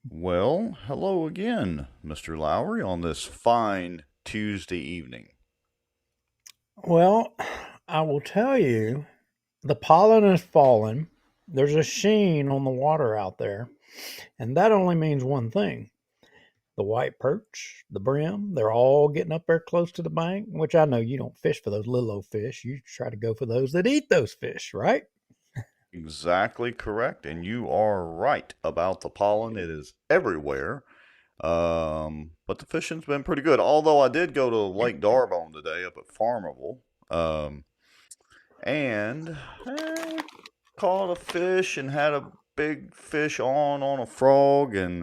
Well, hello again, Mr. Lowry, on this fine Tuesday evening. Well, I will tell you, the pollen is falling. There's a sheen on the water out there, and that only means one thing. The white perch, the brim, they're all getting up there close to the bank, which I know you don't fish for those little old fish. You try to go for those that eat those fish, right? Exactly correct, and you are right about the pollen. It is everywhere. But the fishing's been pretty good. Although I did go to Lake Darbone today up at Farmerville, um, and caught a fish and had a big fish on a frog, and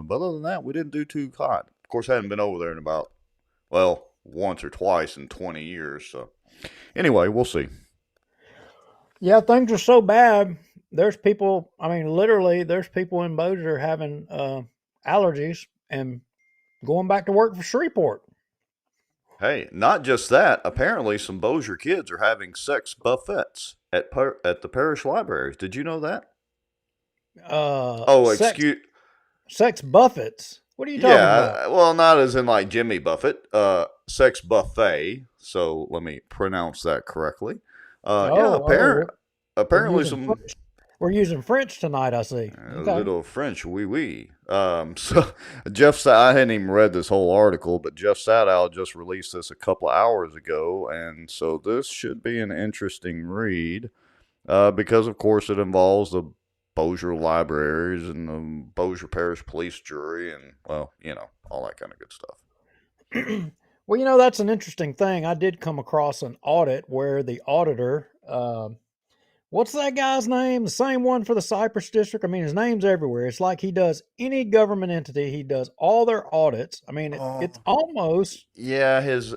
but other than that, we didn't do too hot. Of course, I hadn't been over there in about once or twice in 20 years. So anyway, we'll see. Yeah, things are so bad. There's people, I mean, literally, there's people in Bossier having allergies and going back to work for Shreveport. Hey, not just that. Apparently, some Bossier kids are having sex buffets at the parish libraries. Did you know that? Uh, Oh, sex excuse. sex buffets. What are you talking about? Yeah, well, not as in like Jimmy Buffett. Sex buffet. So let me pronounce that correctly. Yeah, Oh, oh, we're apparently using some French. We're using French tonight. I see. a Okay. little French, oui, oui. So I hadn't even read this whole article, but Jeff Sadow just released this a couple of hours ago, and so this should be an interesting read, because of course it involves the Bossier libraries and the Bossier Parish Police Jury, and well, all that kind of good stuff. Well, that's an interesting thing. I did come across an audit where the auditor, what's that guy's name? The same one for the Cypress District. I mean, his name's everywhere. It's like he does any government entity. He does all their audits. I mean, it's Oh, almost. yeah, his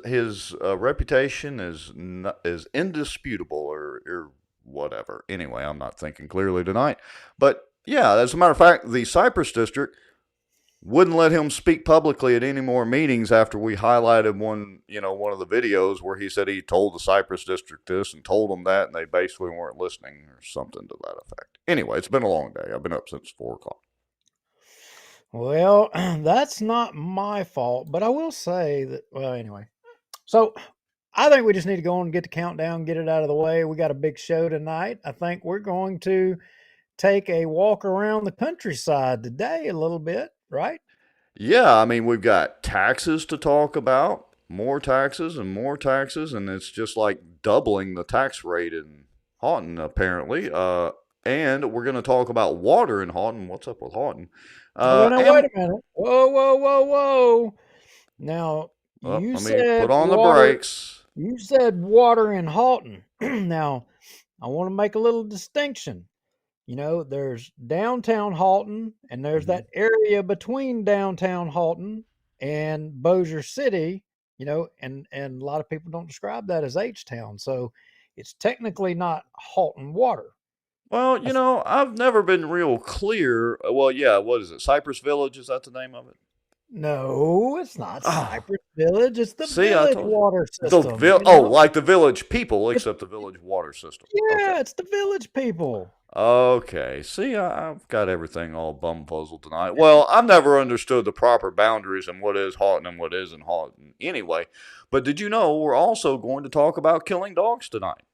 reputation is indisputable, or whatever. Anyway, I'm not thinking clearly tonight, but yeah, as a matter of fact, the Cypress District wouldn't let him speak publicly at any more meetings after we highlighted one of the videos where he said he told the Cypress District this and told them that, and they basically weren't listening or something to that effect. Anyway, it's been a long day. I've been up since 4 o'clock. Well, that's not my fault, but I will say that. Well, anyway. So I think we just need to go on and get the countdown, get it out of the way. We got a big show tonight. I think we're going to take a walk around the countryside today a little bit, right? Yeah, I mean, we've got taxes to talk about, more taxes and more taxes, and it's just like doubling the tax rate in Haughton, apparently. And we're going to talk about water in Haughton. What's up with Haughton? Now, wait And a minute. Whoa, whoa, whoa, whoa. Now, you let me put said on the water. brakes. You said water in Haughton. Now, I want to make a little distinction. There's downtown Haughton, and there's Mhm. that area between downtown Haughton and Bossier City, and a lot of people don't describe that as H Town. So it's technically not Haughton Water. Well, That's, I've never been real clear. Well, yeah, what is it? Cypress Village, is that the name of it? no, it's not Oh, Cypress Village. It's the see, I village told you. water The system. like the village people, It's, except the village water system. Okay. yeah, it's the village people. Okay. See, I've got everything all bumfuzzled tonight. Well, I've never understood the proper boundaries and what is Haughton and what isn't Haughton anyway. But did you know we're also going to talk about killing dogs tonight?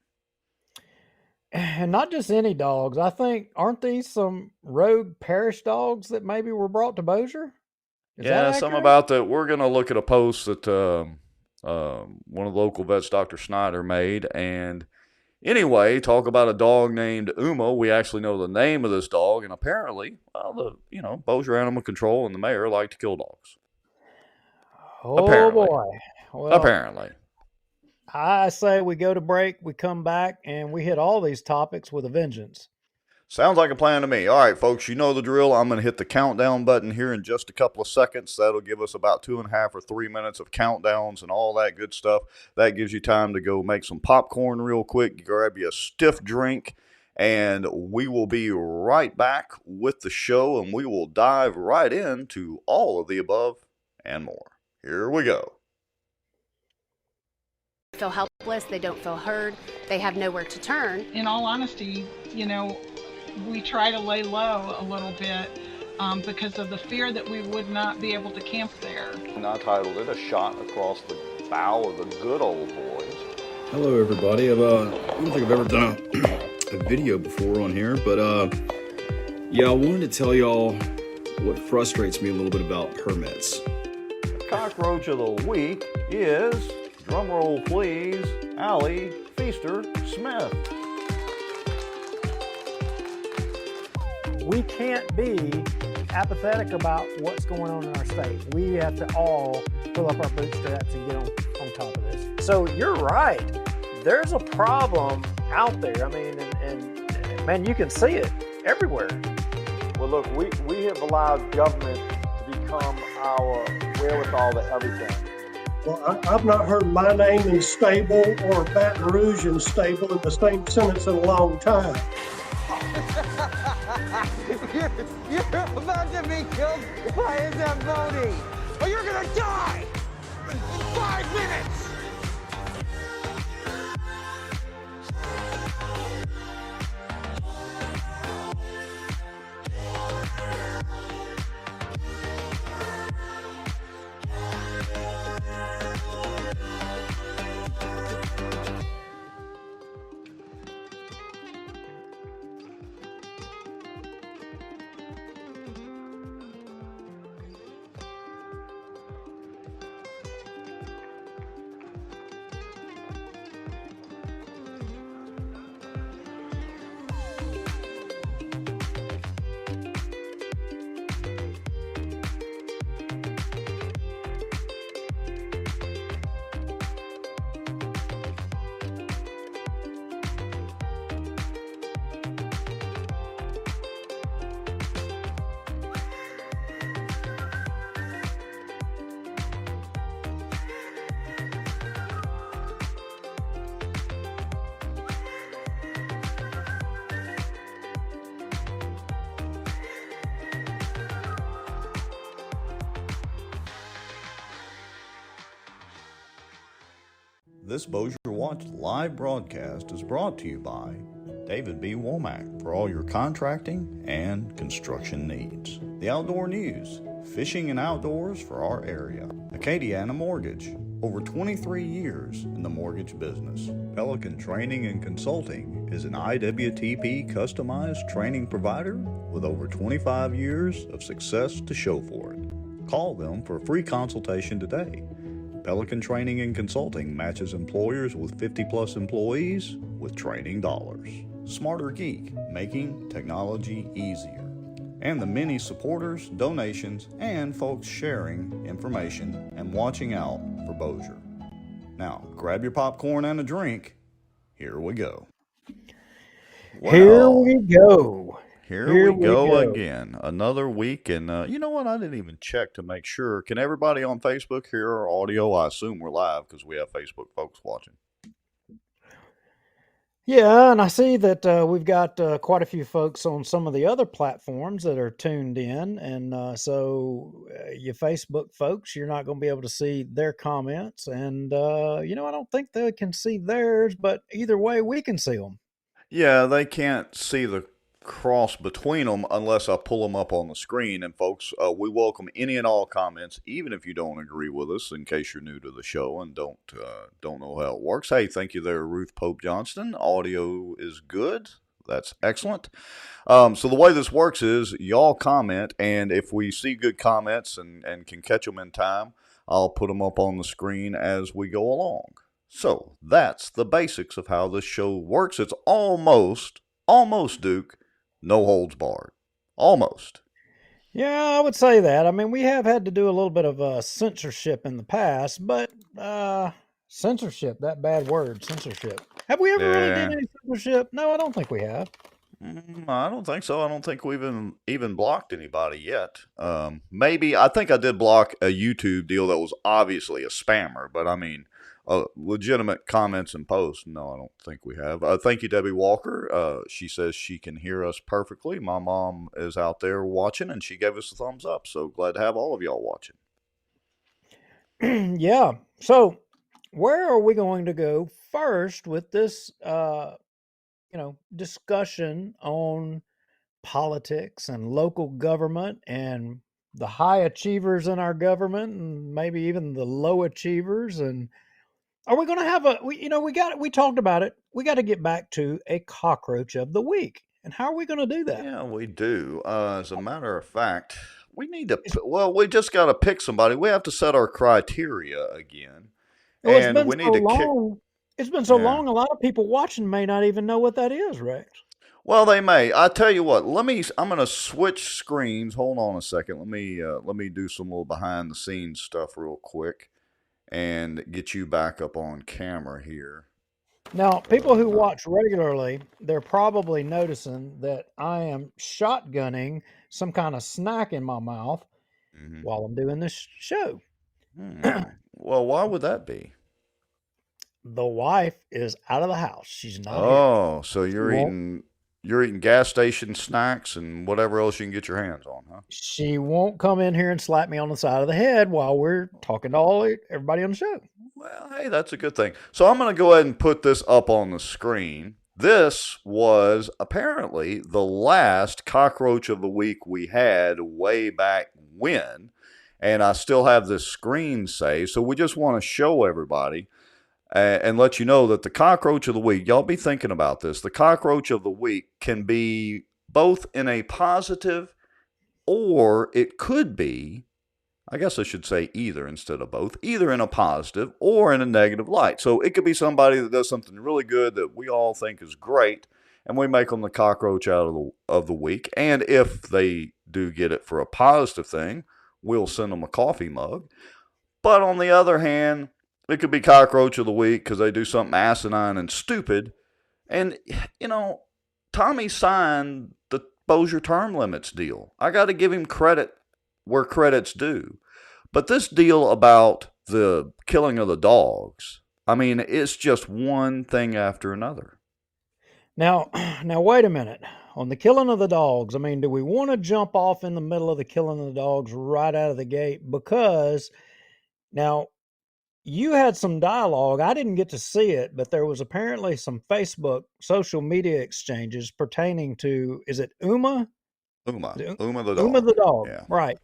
And not just any dogs. I think, aren't these some rogue parish dogs that maybe were brought to Bossier? Is that Yeah, something accurate? about that. We're going to look at a post that one of the local vets, Dr. Snyder, made. And anyway, talk about a dog named Uma. We actually know the name of this dog. And apparently, well, Bossier Animal Control and the mayor like to kill dogs. Oh Apparently. boy. Well, Apparently. I say we go to break, we come back, and we hit all these topics with a vengeance. Sounds like a plan to me. All right, folks, you know the drill. I'm going to hit the countdown button here in just a couple of seconds. That'll give us about 2.5 or 3 minutes of countdowns and all that good stuff. That gives you time to go make some popcorn real quick, grab you a stiff drink, and we will be right back with the show, and we will dive right into all of the above and more. Here we go. Feel helpless, they don't feel heard, they have nowhere to turn. In all honesty, we try to lay low a little bit because of the fear that we would not be able to camp there. And I titled it "A Shot Across the Bow of the Good Old Boys." Hello, everybody. I don't think I've ever done a video before on here, but yeah, I wanted to tell y'all what frustrates me a little bit about permits. The cockroach of the week is, drumroll please, Allie Feaster Smith. We can't be apathetic about what's going on in our state. We have to all pull up our bootstraps and get on top of this. So you're right. There's a problem out there. I mean, and man, you can see it everywhere. Well, look, we have allowed government to become our wherewithal to everything. Well, I've not heard my name in stable or Baton Rouge in stable in the same sentence in a long time. You're about to be killed by a Zamboni, or you're gonna die in 5 minutes. This Bossier Watch live broadcast is brought to you by David B. Womack for all your contracting and construction needs. The Outdoor News, fishing and outdoors for our area. Acadiana Mortgage, over 23 years in the mortgage business. Pelican Training and Consulting is an IWTP customized training provider with over 25 years of success to show for it. Call them for a free consultation today. Pelican Training and Consulting matches employers with 50-plus employees with training dollars. Smarter Geek, making technology easier. And the many supporters, donations, and folks sharing information and watching out for Bossier. Now, grab your popcorn and a drink. Here we go. Here we go. Here we go again. Another week, and you know what? I didn't even check to make sure. Can everybody on Facebook hear our audio? I assume we're live because we have Facebook folks watching. Yeah, and I see that we've got quite a few folks on some of the other platforms that are tuned in, and so you Facebook folks, you're not going to be able to see their comments, and I don't think they can see theirs, but either way, we can see them. Yeah, they can't see the cross between them unless I pull them up on the screen. And folks, we welcome any and all comments, even if you don't agree with us, in case you're new to the show and don't know how it works. Hey, thank you there, Ruth Pope Johnston. Audio is good. That's excellent. So the way this works is y'all comment, and if we see good comments and can catch them in time, I'll put them up on the screen as we go along. So that's the basics of how this show works. It's almost, Duke, no holds barred. Almost. Yeah, I would say that. I mean, we have had to do a little bit of censorship in the past, but censorship, that bad word, censorship. Have we ever really did any censorship? No, I don't think we have. I don't think so. I don't think we've even blocked anybody yet. Maybe, I think I did block a YouTube deal that was obviously a spammer, but I mean, legitimate comments and posts, no, I don't think we have. Thank you, Debbie Walker. She says she can hear us perfectly. My mom is out there watching, and she gave us a thumbs up. So glad to have all of y'all watching. Yeah. So where are we going to go first with this, discussion on politics and local government and the high achievers in our government and maybe even the low achievers. And are we going to have we talked about it. We got to get back to a cockroach of the week. And how are we going to do that? Yeah, we do. As a matter of fact, we need to, well, we just got to pick somebody. We have to set our criteria again. Well, it's And been we so need to kick, long. It's been so yeah. long. A lot of people watching may not even know what that is, Rex. Well, they may. I tell you what. I'm going to switch screens. Hold on a second. Let me do some little behind the scenes stuff real quick, and get you back up on camera here. Now, people who watch regularly, they're probably noticing that I am shotgunning some kind of snack in my mouth Hmm. while I'm doing this show. Well, why would that be? The wife is out of the house. She's not here. Oh, so She won't. you're eating gas station snacks and whatever else you can get your hands on, huh? She won't come in here and slap me on the side of the head while we're talking to everybody on the show. Well, hey, that's a good thing. So I'm going to go ahead and put this up on the screen. This was apparently the last cockroach of the week we had way back when, and I still have this screen saved. So we just want to show everybody and let you know that the cockroach of the week, y'all be thinking about this. The cockroach of the week can be both in a positive, or it could be, I guess I should say either instead of both, either in a positive or in a negative light. So it could be somebody that does something really good that we all think is great, and we make them the cockroach out of the week. And if they do get it for a positive thing, we'll send them a coffee mug. But on the other hand, it could be cockroach of the week because they do something asinine and stupid. And, Tommy signed the Bossier term limits deal. I got to give him credit where credit's due. But this deal about the killing of the dogs, I mean, it's just one thing after another. Now, wait a minute. On the killing of the dogs, I mean, do we want to jump off in the middle of the killing of the dogs right out of the gate? Because now you had some dialogue. I didn't get to see it, but there was apparently some Facebook social media exchanges pertaining to, is it Uma? Uma the Uma dog. the dog, Yeah. right.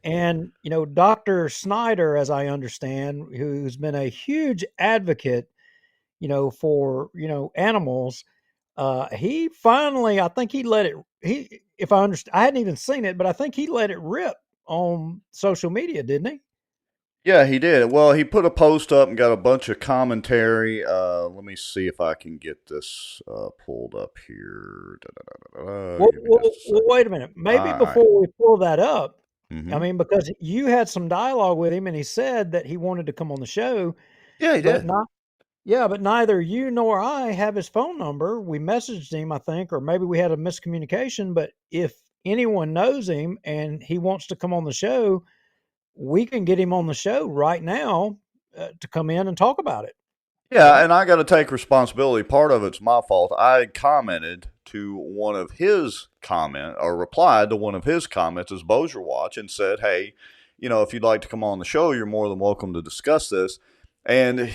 And, Dr. Snyder, as I understand, who's been a huge advocate, for, animals, he finally, I think he let it, if I understand, I hadn't even seen it, but I think he let it rip on social media, didn't he? Yeah, he did. Well, he put a post up and got a bunch of commentary. Let me see if I can get this pulled up here. Well, Give me just a second. wait a minute. Maybe All right. before we pull that up, Mhm. I mean, because you had some dialogue with him and he said that he wanted to come on the show, Yeah, he but did. but neither you nor I have his phone number. We messaged him, I think, or maybe we had a miscommunication. But if anyone knows him and he wants to come on the show, we can get him on the show right now to come in and talk about it. Yeah, Right? and I got to take responsibility. Part of it's my fault. I commented to one of his replied to one of his comments as bossierwatch and said, "Hey, if you'd like to come on the show, you're more than welcome to discuss this." And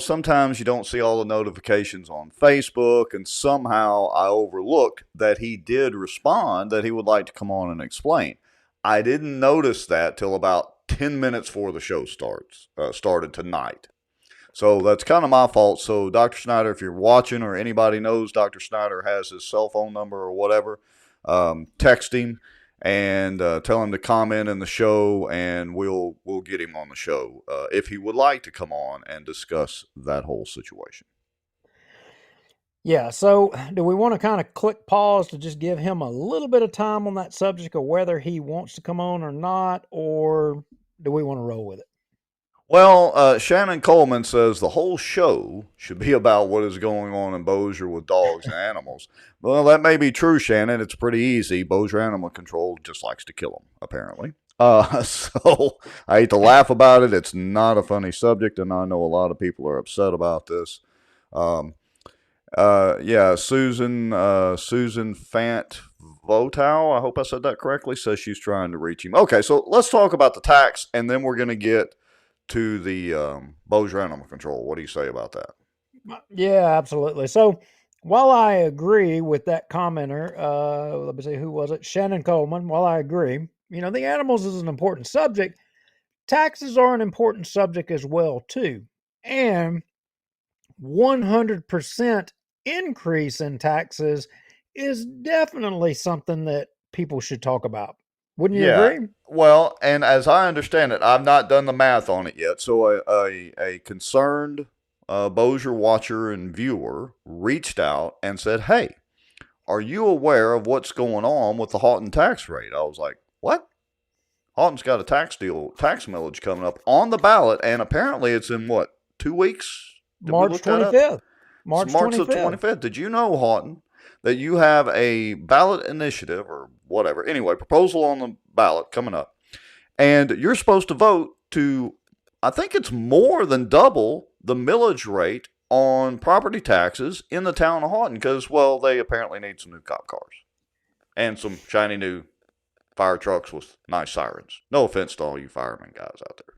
sometimes you don't see all the notifications on Facebook, and somehow I overlooked that he did respond that he would like to come on and explain. I didn't notice that till about 10 minutes before the show started tonight. So that's kind of my fault. So Dr. Snyder, if you're watching or anybody knows Dr. Snyder has his cell phone number or whatever, text him and tell him to comment in the show, and we'll get him on the show if he would like to come on and discuss that whole situation. Yeah. So do we want to kind of click pause to just give him a little bit of time on that subject of whether he wants to come on or not, or do we want to roll with it? Well, Shannon Coleman says the whole show should be about what is going on in Bossier with dogs and animals. Well, that may be true, Shannon. It's pretty easy. Bossier Animal Control just likes to kill them, apparently. So I hate to laugh about it. It's not a funny subject, and I know a lot of people are upset about this. Yeah, Susan Fant Votow, I hope I said that correctly, says she's trying to reach him. Okay, so let's talk about the tax, and then we're going to get to the Bossier Animal Control. What do you say about that? Yeah, absolutely. So while I agree with that commenter, let me see, who was it? Shannon Coleman. While I agree, the animals is an important subject. Taxes are an important subject as well, too. And 100% increase in taxes is definitely something that people should talk about. Wouldn't you Yeah. agree? Well, and as I understand it, I've not done the math on it yet. So a concerned Bossier watcher and viewer reached out and said, "Hey, are you aware of what's going on with the Haughton tax rate?" I was like, "What?" Haughton's got a tax millage coming up on the ballot, and apparently it's in what, 2 weeks? Did we March look that up? 25th. It's March March the 25th. 25th. Did you know, Haughton, that you have a ballot initiative or whatever, anyway, proposal on the ballot coming up, and you're supposed to vote to, I think it's more than double the millage rate on property taxes in the town of Haughton because, well, they apparently need some new cop cars and some shiny new fire trucks with nice sirens. No offense to all you firemen guys out there,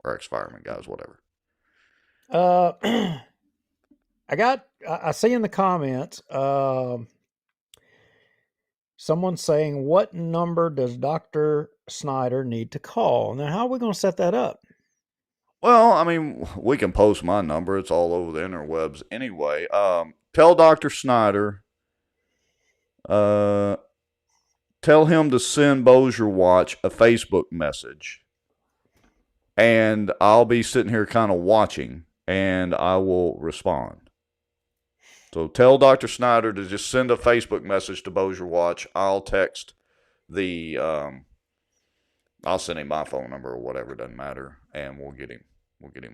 or ex-firemen guys, whatever. I see in the comments, someone saying, what number does Dr. Snyder need to call? Now, how are we going to set that up? Well, I mean, we can post my number. It's all over the interwebs anyway. Tell Dr. Snyder, tell him to send Bossier Watch a Facebook message. And I'll be sitting here kind of watching, and I will respond. So tell Dr. Snyder to just send a Facebook message to Bossier Watch. I'll text I'll send him my phone number or whatever, doesn't matter, and we'll get him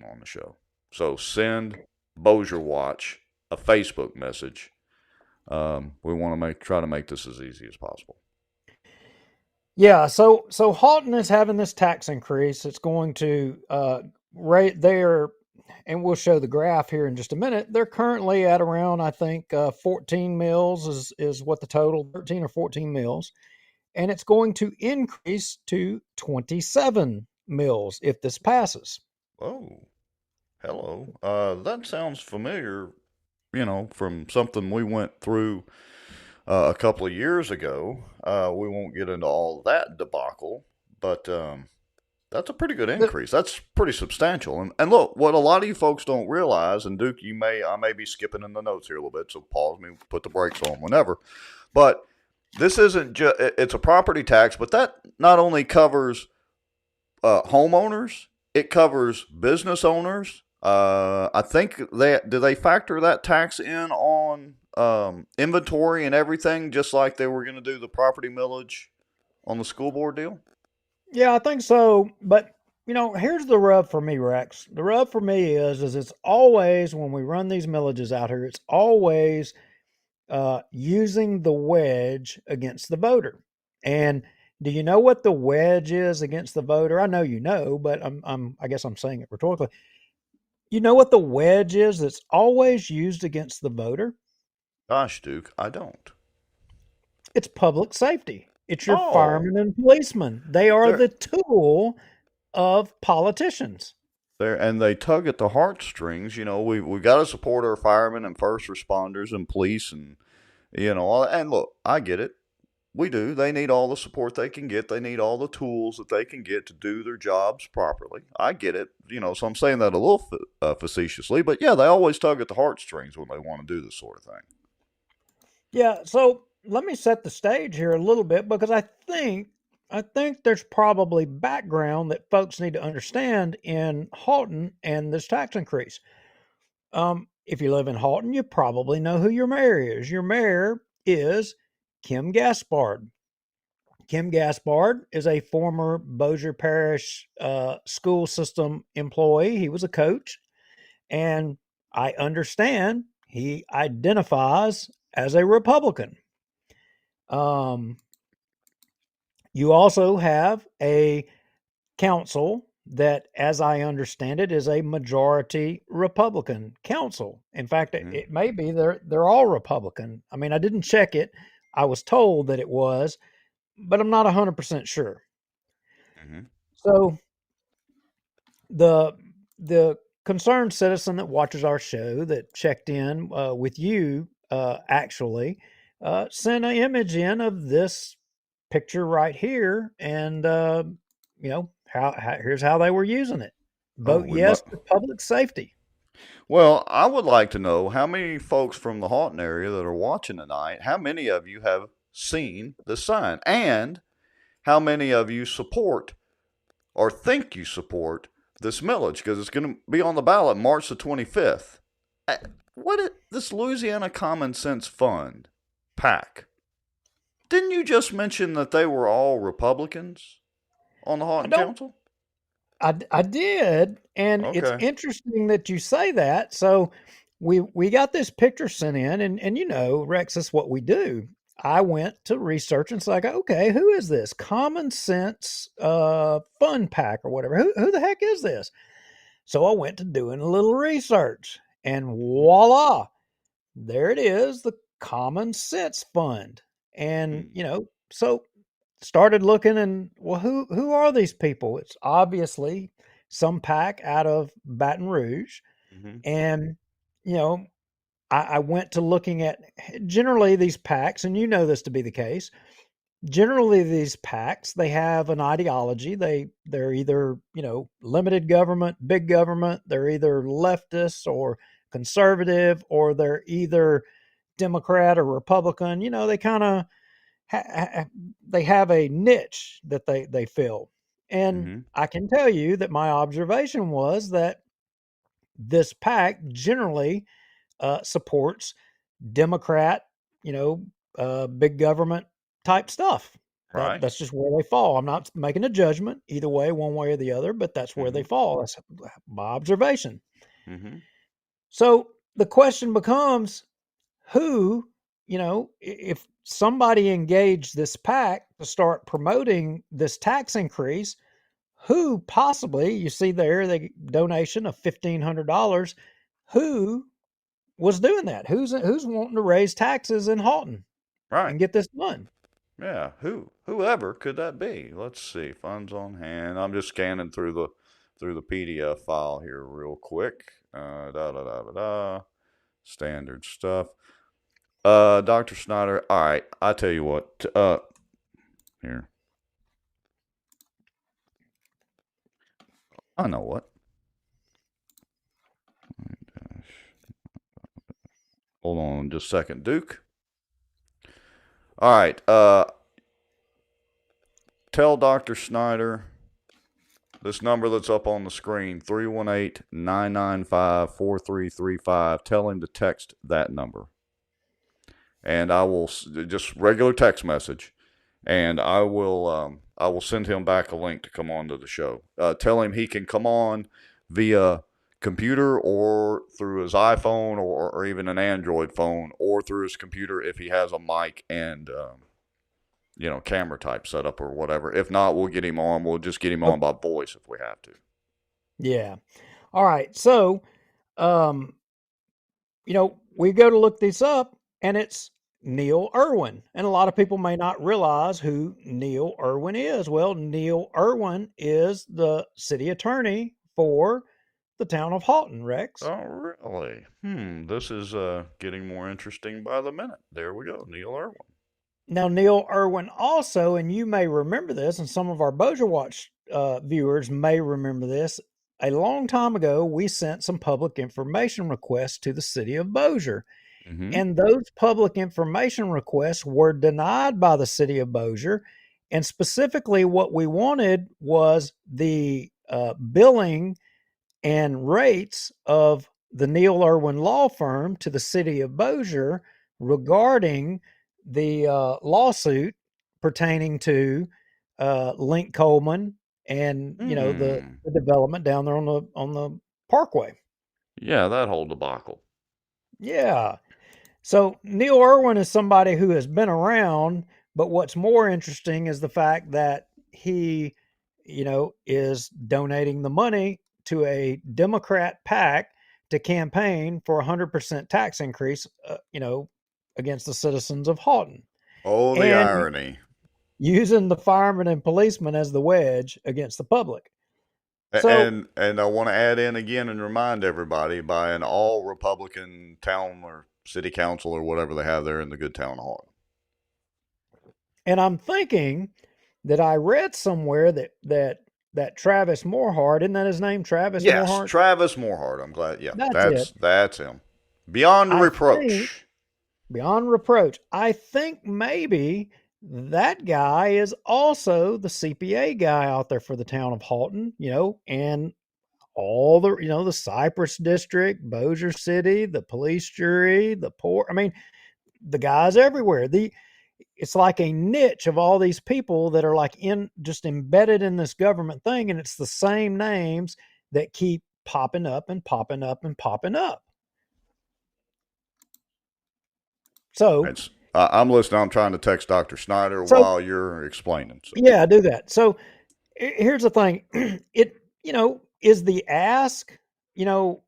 on the show. So send Bossier Watch a Facebook message. We want to try to make this as easy as possible. Yeah, so Haughton is having this tax increase. It's going to rate there, and we'll show the graph here in just a minute. They're currently at around, I think, 14 mils is what the total, 13 or 14 mils. And it's going to increase to 27 mils if this passes. Oh, hello. That sounds familiar, from something we went through a couple of years ago. We won't get into all that debacle, but that's a pretty good increase. That's pretty substantial. And look, what a lot of you folks don't realize, and Duke, I may be skipping in the notes here a little bit, so pause me, put the brakes on whenever. But this isn't just, it's a property tax, but that not only covers homeowners, it covers business owners. I think do they factor that tax in on inventory and everything, just like they were going to do the property millage on the school board deal? Yeah, I think so. But, here's the rub for me, Rex. The rub for me is it's always, when we run these millages out here, it's always using the wedge against the voter. And do you know what the wedge is against the voter? I know you know, but I guess I'm saying it rhetorically. You know what the wedge is that's always used against the voter? Gosh, Duke, I don't. It's public safety. It's your firemen and policemen. They are the tool of politicians. And they tug at the heartstrings. We've got to support our firemen and first responders and police and, and look, I get it. We do. They need all the support they can get. They need all the tools that they can get to do their jobs properly. I get it. So I'm saying that a little facetiously, but yeah, they always tug at the heartstrings when they want to do this sort of thing. Yeah. So let me set the stage here a little bit, because I think there's probably background that folks need to understand in Haughton and this tax increase. If you live in Haughton, you probably know who your mayor is. Your mayor is Kim Gaspard. Kim Gaspard is a former Bossier Parish school system employee. He was a coach, and I understand he identifies as a Republican. You also have a council that, as I understand it, is a majority Republican council. In fact, it may be they're all Republican. I mean, I didn't check it. I was told that it was, but I'm not 100% sure. So the concerned citizen that watches our show that checked in with you actually sent an image in of this picture right here, and here's how they were using it. Oh, Vote we yes must. for public safety. Well, I would like to know how many folks from the Haughton area that are watching tonight, how many of you have seen the sign, and how many of you support or think you support this millage, because it's going to be on the ballot March the 25th. This Louisiana Common Sense Fund, PAC, didn't you just mention that they were all Republicans on the I Haughton don't Council? I did, and it's Okay. interesting that you say that. So we got this picture sent in, and Rex, that's what we do. I went to research and so I go, okay, who is this Common Sense Fun Pack or whatever? Who the heck is this? So I went to doing a little research, and voila, there it is, the Common Sense Fund. And so started looking, and well, who are these people? It's obviously some pack out of Baton Rouge. Mm-hmm. And I went to looking at generally these packs, and you know this to be the case. Generally, these packs, they have an ideology. They're either limited government, big government. They're either leftist or conservative, or they're either Democrat or Republican. They kind of they have a niche that they fill. And Mm-hmm. I can tell you that my observation was that this pack generally supports Democrat, big government type stuff. Right. That's just where they fall. I'm not making a judgment either way, one way or the other, but that's where Mm-hmm. they fall. That's my observation. Mm-hmm. So the question becomes, who, if somebody engaged this pack to start promoting this tax increase, who possibly, you see there, the donation of $1,500, who was doing that? Who's wanting to raise taxes in Haughton Right. and get this done? Yeah. Whoever could that be? Let's see. Funds on hand. I'm just scanning through the PDF file here real quick. Standard stuff. Dr. Snyder. All right. I tell you what. Here. I know what. Hold on just a second, Duke. All right. Tell Dr. Snyder this number that's up on the screen, 318-995-4335. Tell him to text that number. And I will just regular text message, and I will send him back a link to come on to the show. Tell him he can come on via computer or through his iPhone or even an Android phone or through his computer if he has a mic and camera type setup or whatever. If not, we'll get him on. We'll just get him on by voice if we have to. Yeah. All right. So, we go to look this up, and it's Neil Irwin. And a lot of people may not realize who Neil Irwin is. Well, Neil Irwin is the city attorney for the town of Haughton, Rex. Oh, really? This is getting more interesting by the minute. There we go. Neil Irwin. Now, Neil Irwin also, and you may remember this, and some of our Bossier Watch viewers may remember this, a long time ago, we sent some public information requests to the city of Bossier. Mm-hmm. And those public information requests were denied by the city of Bossier. And specifically, what we wanted was the billing and rates of the Neil Irwin law firm to the city of Bossier regarding the lawsuit pertaining to Link Coleman and the development down there on the parkway. Yeah, that whole debacle. Yeah. So Neil Irwin is somebody who has been around, but what's more interesting is the fact that he, is donating the money to a Democrat PAC to campaign for 100% tax increase, against the citizens of Haughton. Oh, the irony. Using the firemen and policemen as the wedge against the public. So, And I want to add in again and remind everybody by an all Republican town or city council or whatever they have there in the good town of Haughton. and I'm thinking that I read somewhere that Travis Morehart, isn't that his name, Travis Yes, Morehart? Travis Morehart. I'm glad. Yeah, That's it. that's him. Beyond I think reproach. beyond reproach. I think maybe that guy is also the CPA guy out there for the town of Haughton, and all the Cypress District, Bossier City, the police jury, the port. I mean, the guys everywhere. It's like a niche of all these people that are like just embedded in this government thing, and it's the same names that keep popping up and popping up and popping up. So, I'm listening. I'm trying to text Dr. Snyder so while you're explaining. So. yeah, do that. So here's the thing. It, is the ask,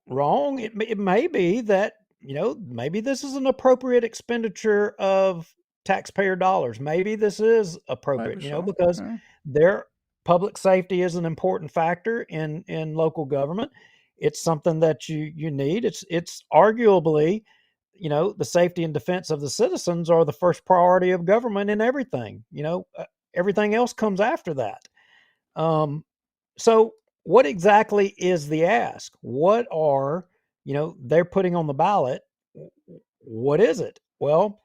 wrong? It may be that, maybe this is an appropriate expenditure of taxpayer dollars. Maybe this is appropriate, Maybe so. because Yeah. their public safety is an important factor in local government. It's something that you need. It's arguably, the safety and defense of the citizens are the first priority of government in everything. Everything else comes after that. So what exactly is the ask? What are, they're putting on the ballot? What is it? Well,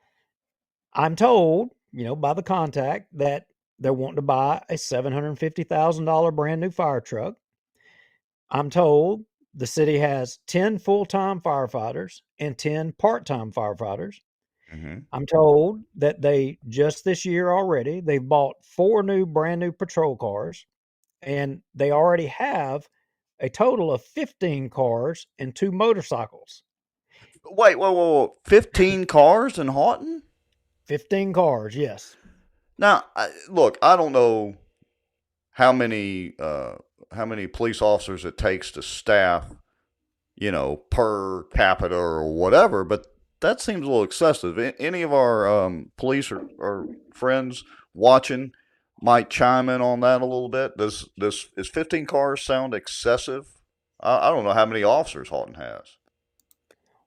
I'm told, by the contact that they're wanting to buy a $750,000 brand new fire truck. I'm told the city has 10 full-time firefighters and 10 part-time firefighters. Mm-hmm. I'm told that they just this year already, they've bought 4 brand new patrol cars, and they already have a total of 15 cars and 2 motorcycles. Wait, whoa. 15 cars in Haughton? 15 cars, yes. Now, look, I don't know how many police officers it takes to staff, per capita or whatever, but that seems a little excessive. Any of our police or friends watching might chime in on that a little bit. Does is 15 cars sound excessive? I don't know how many officers Haughton has.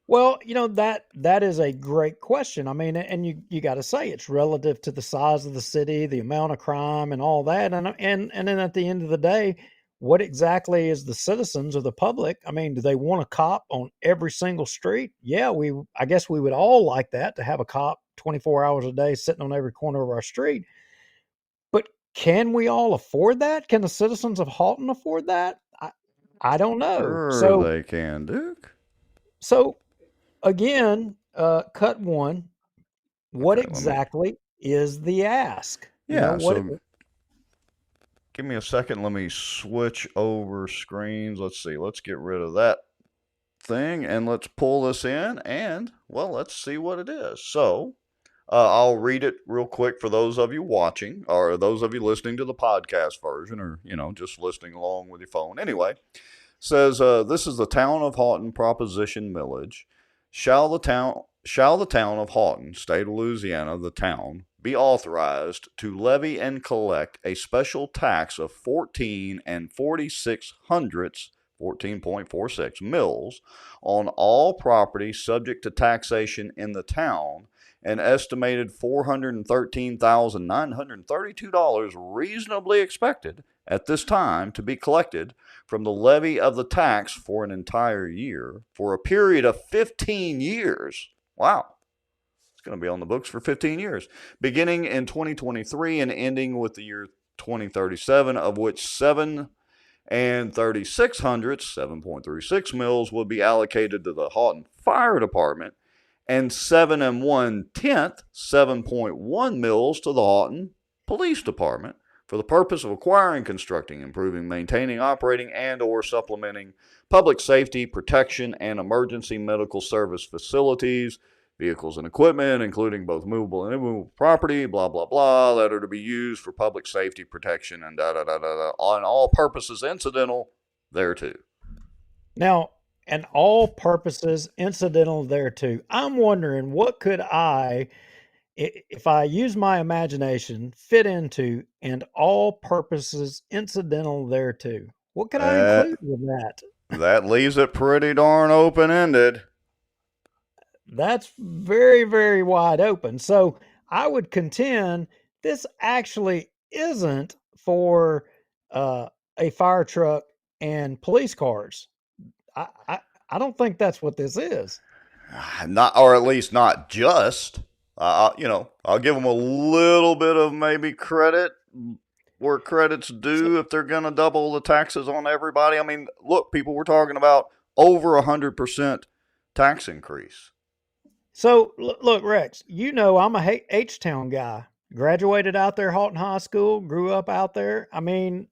Well, that is a great question. I mean, and you got to say it's relative to the size of the city, the amount of crime, and all that. And then at the end of the day, what exactly is the citizens or the public? I mean, do they want a cop on every single street? Yeah, I guess we would all like that, to have a cop 24 hours a day sitting on every corner of our street. But can we all afford that? Can the citizens of Haughton afford that? I don't know. Sure, they can, Duke. So again, cut one. What Okay, exactly is the ask? Yeah, so give me a second. Let me switch over screens. Let's see. Let's get rid of that thing and let's pull this in and, well, let's see what it is. So I'll read it real quick for those of you watching or those of you listening to the podcast version or, just listening along with your phone. Anyway, says this is the town of Haughton proposition millage. Shall the town of Haughton, state of Louisiana, the town, be authorized to levy and collect a special tax of 14 and 46/100 14.46 mils on all property subject to taxation in the town, an estimated $413,932 reasonably expected at this time to be collected from the levy of the tax for an entire year for a period of 15 years. Wow. It's going to be on the books for 15 years, beginning in 2023 and ending with the year 2037, of which 7 and 36/100 7.36 mils would be allocated to the Haughton Fire Department, and 7 1/10 7.1 mils to the Haughton Police Department for the purpose of acquiring, constructing, improving, maintaining, operating, and or supplementing public safety, protection, and emergency medical service facilities, vehicles and equipment, including both movable and immovable property, blah, blah, blah, that are to be used for public safety, protection, and on all purposes incidental thereto. Now, and all purposes incidental thereto. I'm wondering, what could I, if I use my imagination, fit into and all purposes incidental thereto? What can I That include with that? that leaves it pretty darn open-ended. That's very, very wide open. So I would contend this actually isn't for a fire truck and police cars. I, I, I don't think that's what this is. Not, or at least not just. I'll give them a little bit of maybe credit where credit's due if they're going to double the taxes on everybody. I mean, look, people, we're talking about over 100% tax increase. So look, Rex, you know I'm a H-Town guy. Graduated out there, Haughton High School. Grew up out there. I mean,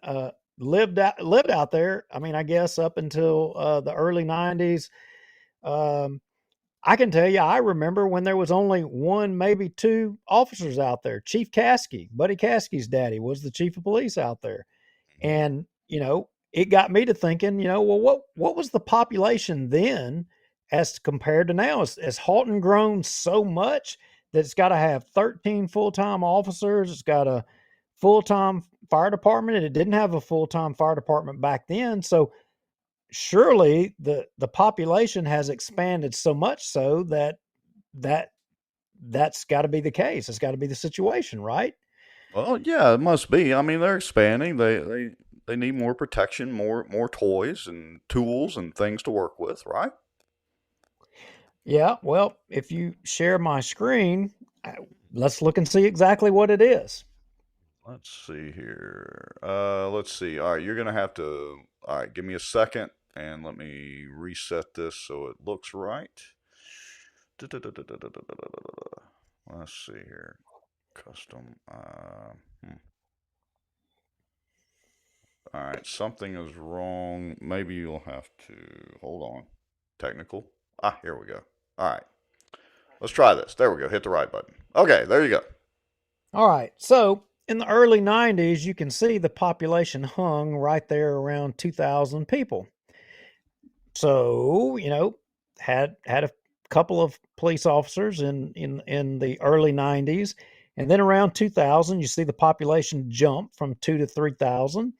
lived out there. I mean, I guess up until the early '90s. Um, I can tell you, I remember when there was only one, maybe two officers out there. Chief Caskey, Buddy Caskey's daddy, was the chief of police out there. And, it got me to thinking, well, what was the population then as compared to now? Has Haughton grown so much that it's got to have 13 full-time officers? It's got a full-time fire department, and it didn't have a full-time fire department back then. So surely the population has expanded so much so that's got to be the case. It's got to be the situation, right? Well, yeah, it must be. I mean, they're expanding. They need more protection, more toys and tools and things to work with, right? Yeah. Well, if you share my screen, let's look and see exactly what it is. Let's see here. Let's see. All right, you're gonna have to. All right, give me a second and let me reset this so it looks right. Let's see here. Custom. All right, something is wrong. Maybe you'll have to hold on. Technical. Here we go. All right, let's try this. There we go. Hit the right button. Okay, there you go. All right. So in the early '90s, you can see the population hung right there around 2,000 people. So had a couple of police officers in the early '90s, and then around 2000, you see the population jump from 2 to 3,000.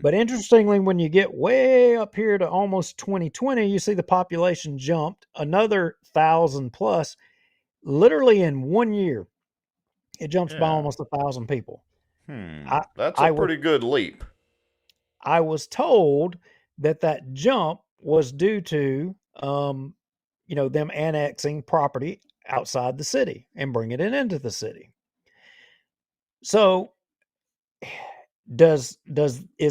But interestingly, when you get way up here to almost 2020, you see the population jumped another 1,000 plus, literally in 1 year. It jumps by Yeah. almost 1,000 people. That's I a was pretty good leap. I was told that jump was due to them annexing property outside the city and bringing it into the city. So is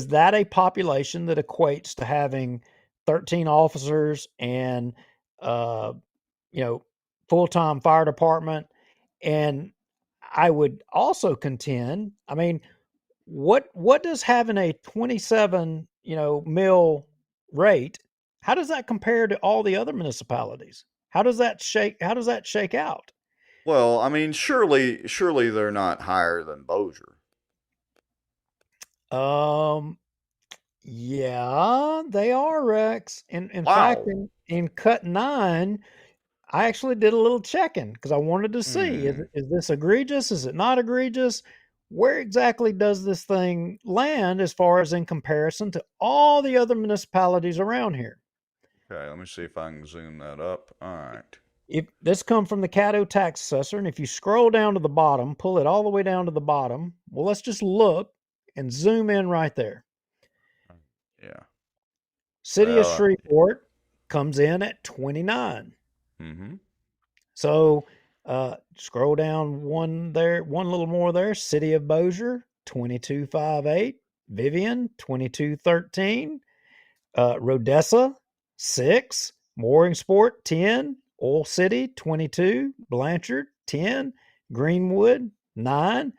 that a population that equates to having 13 officers and uh full-time fire department? And I would also contend, I mean, what does having a 27 mil rate, how does that compare to all the other municipalities? How does that shake out? Well, I mean, surely they're not higher than Bossier. um Yeah, they are, Rex. In fact, Wow. in cut 9, I actually did a little checking because I wanted to see, Hmm. is this egregious? Is it not egregious? Where exactly does this thing land as far as in comparison to all the other municipalities around here? Okay, let me see if I can zoom that up. All right. If this come from the Caddo tax assessor, and if you scroll down to the bottom, pull it all the way down to the bottom, well, let's just look and zoom in right there. Yeah. City of Well. Shreveport comes in at 29. Mm-hmm. So scroll down one little more there. City of Bossier, 2258. Vivian, 2213. Rodessa, 6. Mooringsport, 10. Oil City, 22. Blanchard, 10. Greenwood, 9.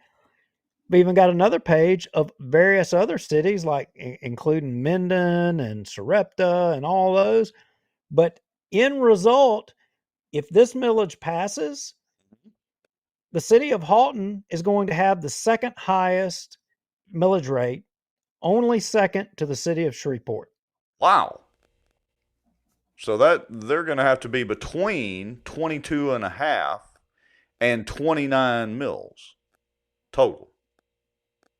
We even got another page of various other cities, like including Minden and Sarepta and all those. But in result, if this millage passes, the city of Haughton is going to have the second highest millage rate, only second to the city of Shreveport. Wow. So that they're going to have to be between 22 and a half and 29 mils total.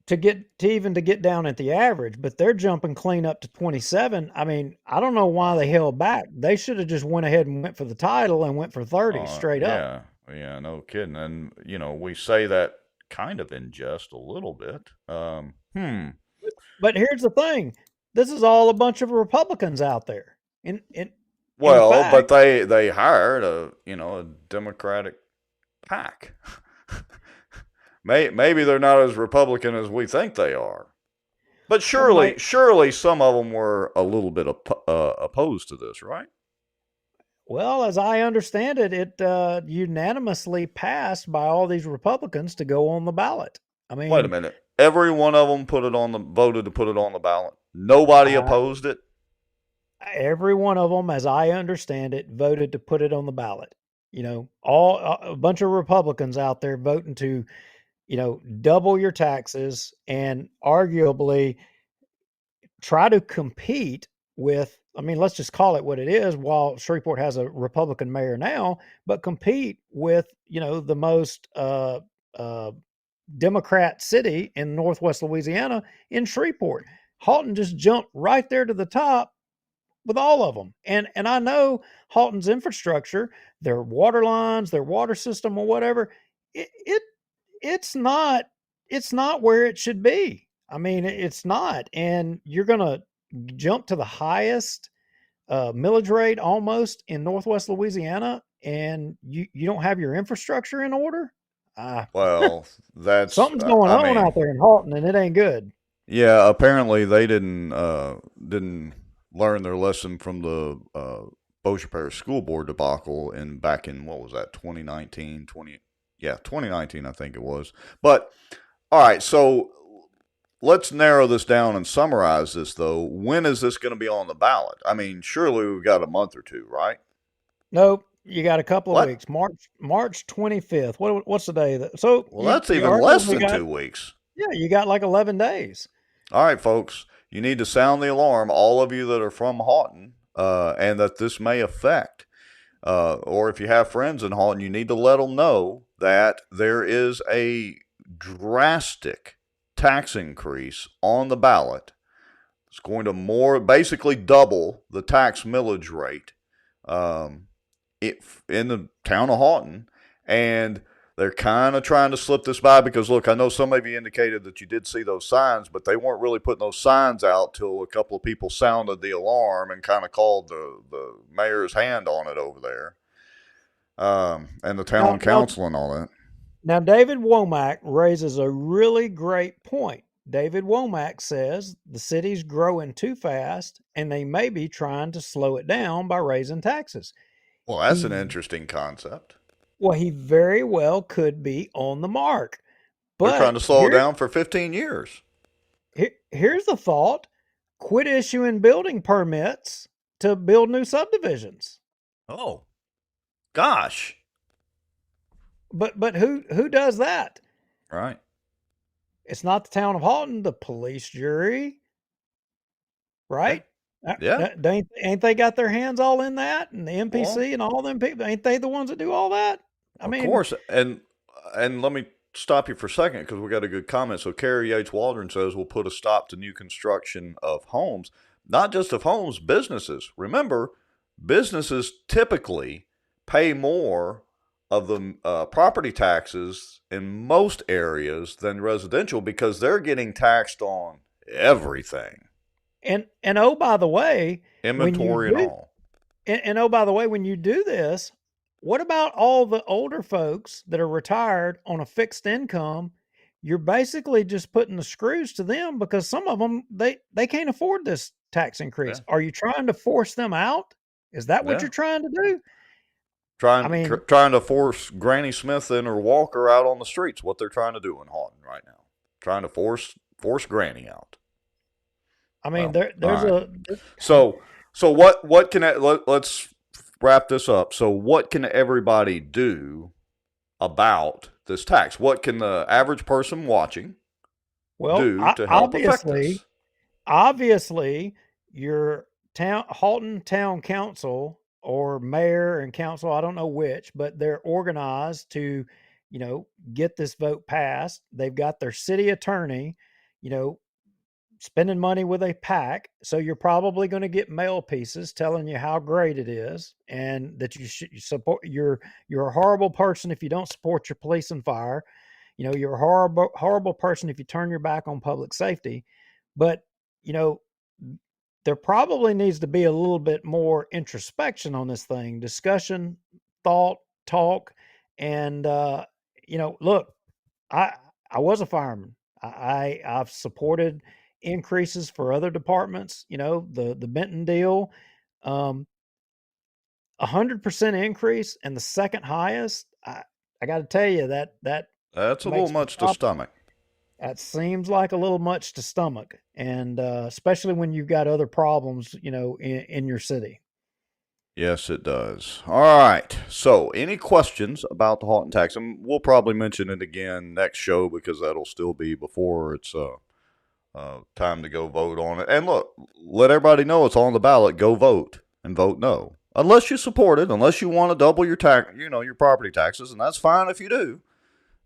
to get down at the average, but they're jumping clean up to 27. I mean, I don't know why they held back. They should have just went ahead and went for the title and went for 30 straight up. Yeah, yeah, no kidding. And we say that kind of in jest a little bit. But here's the thing: this is all a bunch of Republicans out there. In Well, but fact, they hired a Democratic PAC. Maybe they're not as Republican as we think they are. But surely some of them were a little bit opposed to this, right? well, as I understand it, it unanimously passed by all these Republicans to go on the ballot. I Wait a mean, minute. Every one of them voted to put it on the ballot. Nobody opposed it. every one of them, as I understand it, voted to put it on the ballot. All a bunch of Republicans out there voting to, double your taxes and arguably try to compete with, I mean, let's just call it what it is. While Shreveport has a Republican mayor now, but compete with, the most Democrat city in Northwest Louisiana in Shreveport. Haughton just jumped right there to the top with all of them. And I know Haughton's infrastructure, their water lines, their water system or whatever, it it's not where it should be. I mean, it's not. And you're going to jump to the highest millage rate almost in Northwest Louisiana, and you don't have your infrastructure in order. Well, that's Something's going I on mean, out there in Haughton, and it ain't good. yeah. Apparently, they didn't learn their lesson from the Bossier Parish School Board debacle back in what was that 2019 2019 I think it was. But all right, so let's narrow this down and summarize this though. When is this going to be on the ballot? I mean, surely we've got a month or two, right? Nope, you got a couple of What? weeks. March 25th. What's the day? So Well, that's even less than 2 weeks. Yeah, you got like 11 days. All right, folks, you need to sound the alarm, all of you that are from Haughton, and that this may affect. Or if you have friends in Haughton, you need to let them know that there is a drastic tax increase on the ballot. It's going to basically double the tax millage rate in the town of Haughton. And they're kind of trying to slip this by because, look, I know some of you indicated that you did see those signs, but they weren't really putting those signs out till a couple of people sounded the alarm and kind of called the mayor's hand on it over there, and the town council and all that. Now, David Womack raises a really great point. David Womack says the city's growing too fast and they may be trying to slow it down by raising taxes. Well, that's an interesting concept. Well, he very well could be on the mark. But they're trying to slow it down for 15 years. Here's the thought. Quit issuing building permits to build new subdivisions. Oh, gosh. But who does that? Right. It's not the town of Haughton, the police jury, right? Yeah. Ain't they got their hands all in that, and the MPC and all them people? Ain't they the ones that do all that? Of course. And let me stop you for a second because we got a good comment. So Carrie Yates Waldron says we'll put a stop to new construction of homes, not just of homes, businesses. Remember, businesses typically pay more of the property taxes in most areas than residential because they're getting taxed on everything. And oh, by the way, inventory and all. And oh, by the way, when you do this, what about all the older folks that are retired on a fixed income? You're basically just putting the screws to them because some of them, they can't afford this tax increase. Yeah. Are you trying to force them out? Is that what you're trying to do? Trying to force Granny Smith and her walker out on the streets. What they're trying to do in Haughton right now. Trying to force Granny out. I mean, there's So what can let's wrap this up. So what can everybody do about this tax? What can the average person watching do to help affect this? Obviously, your Haughton Town Council or mayor and council, I don't know which, but they're organized to, get this vote passed. They've got their city attorney you know, spending money with a PAC. So you're probably going to get mail pieces telling you how great it is and that you should support. You're a horrible person if you don't support your police and fire. You know, you're a horrible person if you turn your back on public safety. But, you know, there probably needs to be a little bit more introspection on this thing, discussion, thought, talk, and you know, look, I I was a fireman. I've supported increases for other departments. You know, the Benton deal, 100% increase, and the second highest. I got to tell you that That's a little makes me much to stop. stomach. That seems like a little much to stomach, and especially when you've got other problems, you know, in your city. Yes, it does. All right. So, any questions about the Haughton Tax? And we'll probably mention it again next show because that'll still be before it's time to go vote on it. And look, let everybody know it's on the ballot. Go vote and vote no. Unless you support it, unless you want to double your your property taxes, and that's fine if you do.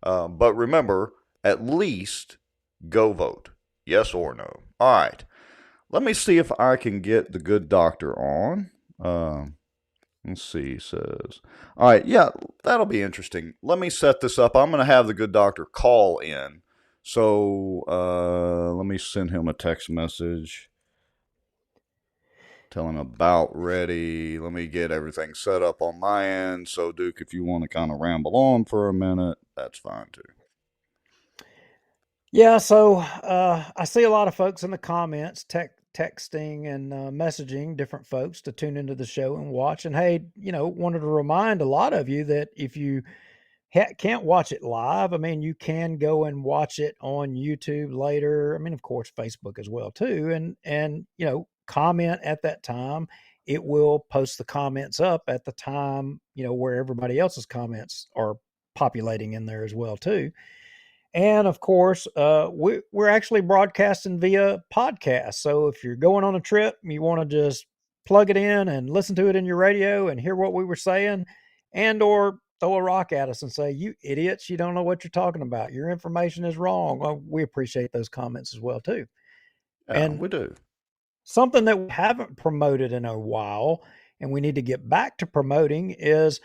But remember, at least go vote. Yes or no. All right. Let me see if I can get the good doctor on. Let's see, he says. All right, yeah, that'll be interesting. Let me set this up. I'm going to have the good doctor call in. So let me send him a text message. Tell him about ready. Let me get everything set up on my end. So, Duke, if you want to kind of ramble on for a minute, that's fine too. Yeah, so I see a lot of folks in the comments texting and messaging different folks to tune into the show and watch. And hey, you know, wanted to remind a lot of you that if you can't watch it live, I mean, you can go and watch it on YouTube later. I mean, of course, Facebook as well too, and you know, comment at that time. It will post the comments up at the time, you know, where everybody else's comments are populating in there as well too. And of course, we're actually broadcasting via podcast. So if you're going on a trip, you want to just plug it in and listen to it in your radio and hear what we were saying, and or throw a rock at us and say, "You idiots, you don't know what you're talking about. Your information is wrong." Well, we appreciate those comments as well too. Yeah, And we do. something that we haven't promoted in a while, and we need to get back to promoting, is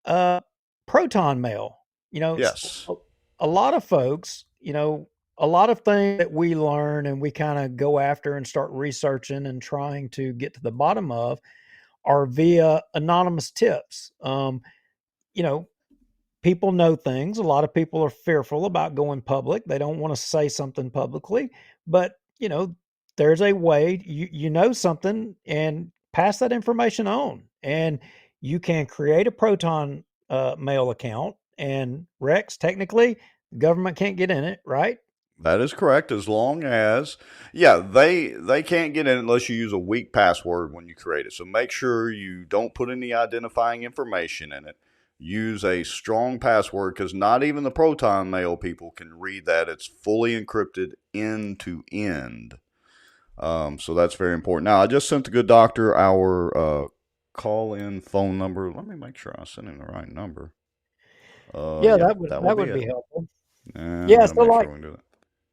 uh, proton mail. You know, Yes. a lot of folks, you know, a lot of things that we learn and we kind of go after and start researching and trying to get to the bottom of are via anonymous tips. You know, people know things. A lot of people are fearful about going public. They don't want to say something publicly, but you know, there's a way you know something and pass that information on. And you can create a Proton mail account. And Rex, technically, the government can't get in it, right? That is correct. As long as, yeah, they can't get in unless you use a weak password when you create it. So make sure you don't put any identifying information in it. Use a strong password because not even the Proton Mail people can read that. It's fully encrypted end to end. So that's very important. Now, I just sent the good doctor our call-in phone number. Let me make sure I sent him the right number. Yeah, Yeah, that would be helpful. And Yeah, I'm so gonna make like sure we can do that.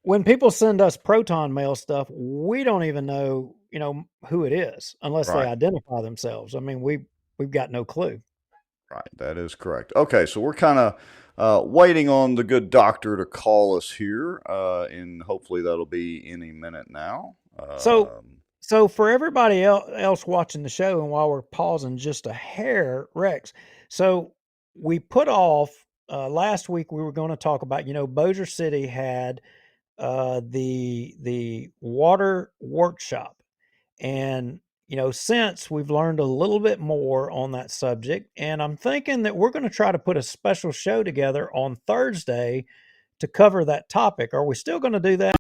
when people send us Proton mail stuff, we don't even know, you know, who it is unless they Right. identify themselves. I mean, we've got no clue. Right, that is correct. Okay, so we're kind of waiting on the good doctor to call us here, and hopefully that'll be any minute now. So so for everybody else watching the show, and while we're pausing just a hair, Rex, so we put off last week. We were going to talk about, you know, Bossier City had the water workshop, and you know, since we've learned a little bit more on that subject, and I'm thinking that we're going to try to put a special show together on Thursday to cover that topic. Are we still going to do that?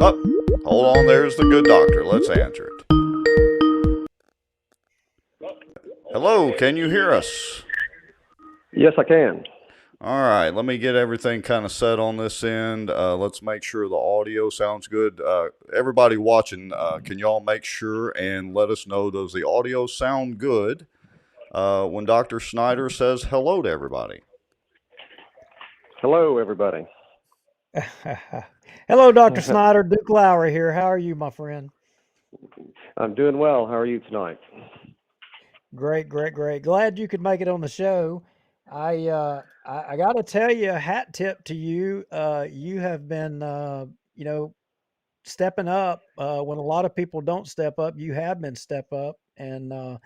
Oh, hold on, there's the good doctor. Let's answer it. Hello, can you hear us? Yes, I can. All right, let me get everything kind of set on this end. Let's make sure the audio sounds good. Everybody watching, can y'all make sure and let us know, does the audio sound good when Dr. Snyder says hello to everybody? Hello, everybody. Hello, Dr. Snyder. Duke Lowry here. How are you, my friend? I'm doing well. How are you tonight? Great, great, great. Glad you could make it on the show. I got to tell you, a hat tip to you. You have been, stepping up when a lot of people don't step up. You have been step up, and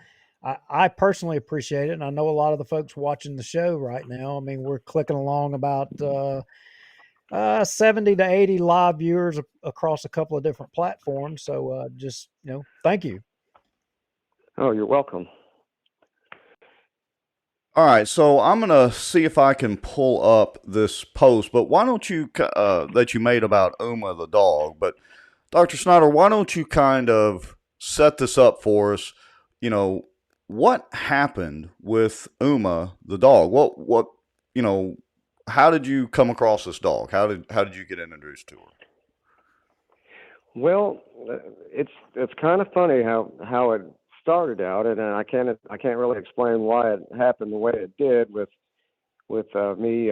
I personally appreciate it. And I know a lot of the folks watching the show right now. I mean, we're clicking along about 70 to 80 live viewers across a couple of different platforms. So just thank you. Oh, you're welcome. All right, so I'm gonna see if I can pull up this post, but why don't you that you made about Uma the dog? But Dr. Snyder, why don't you kind of set this up for us? You know, what happened with Uma the dog? What how did you come across this dog? How did you get introduced to her? Well, it's kind of funny how it started out, and I can't really explain why it happened the way it did with me,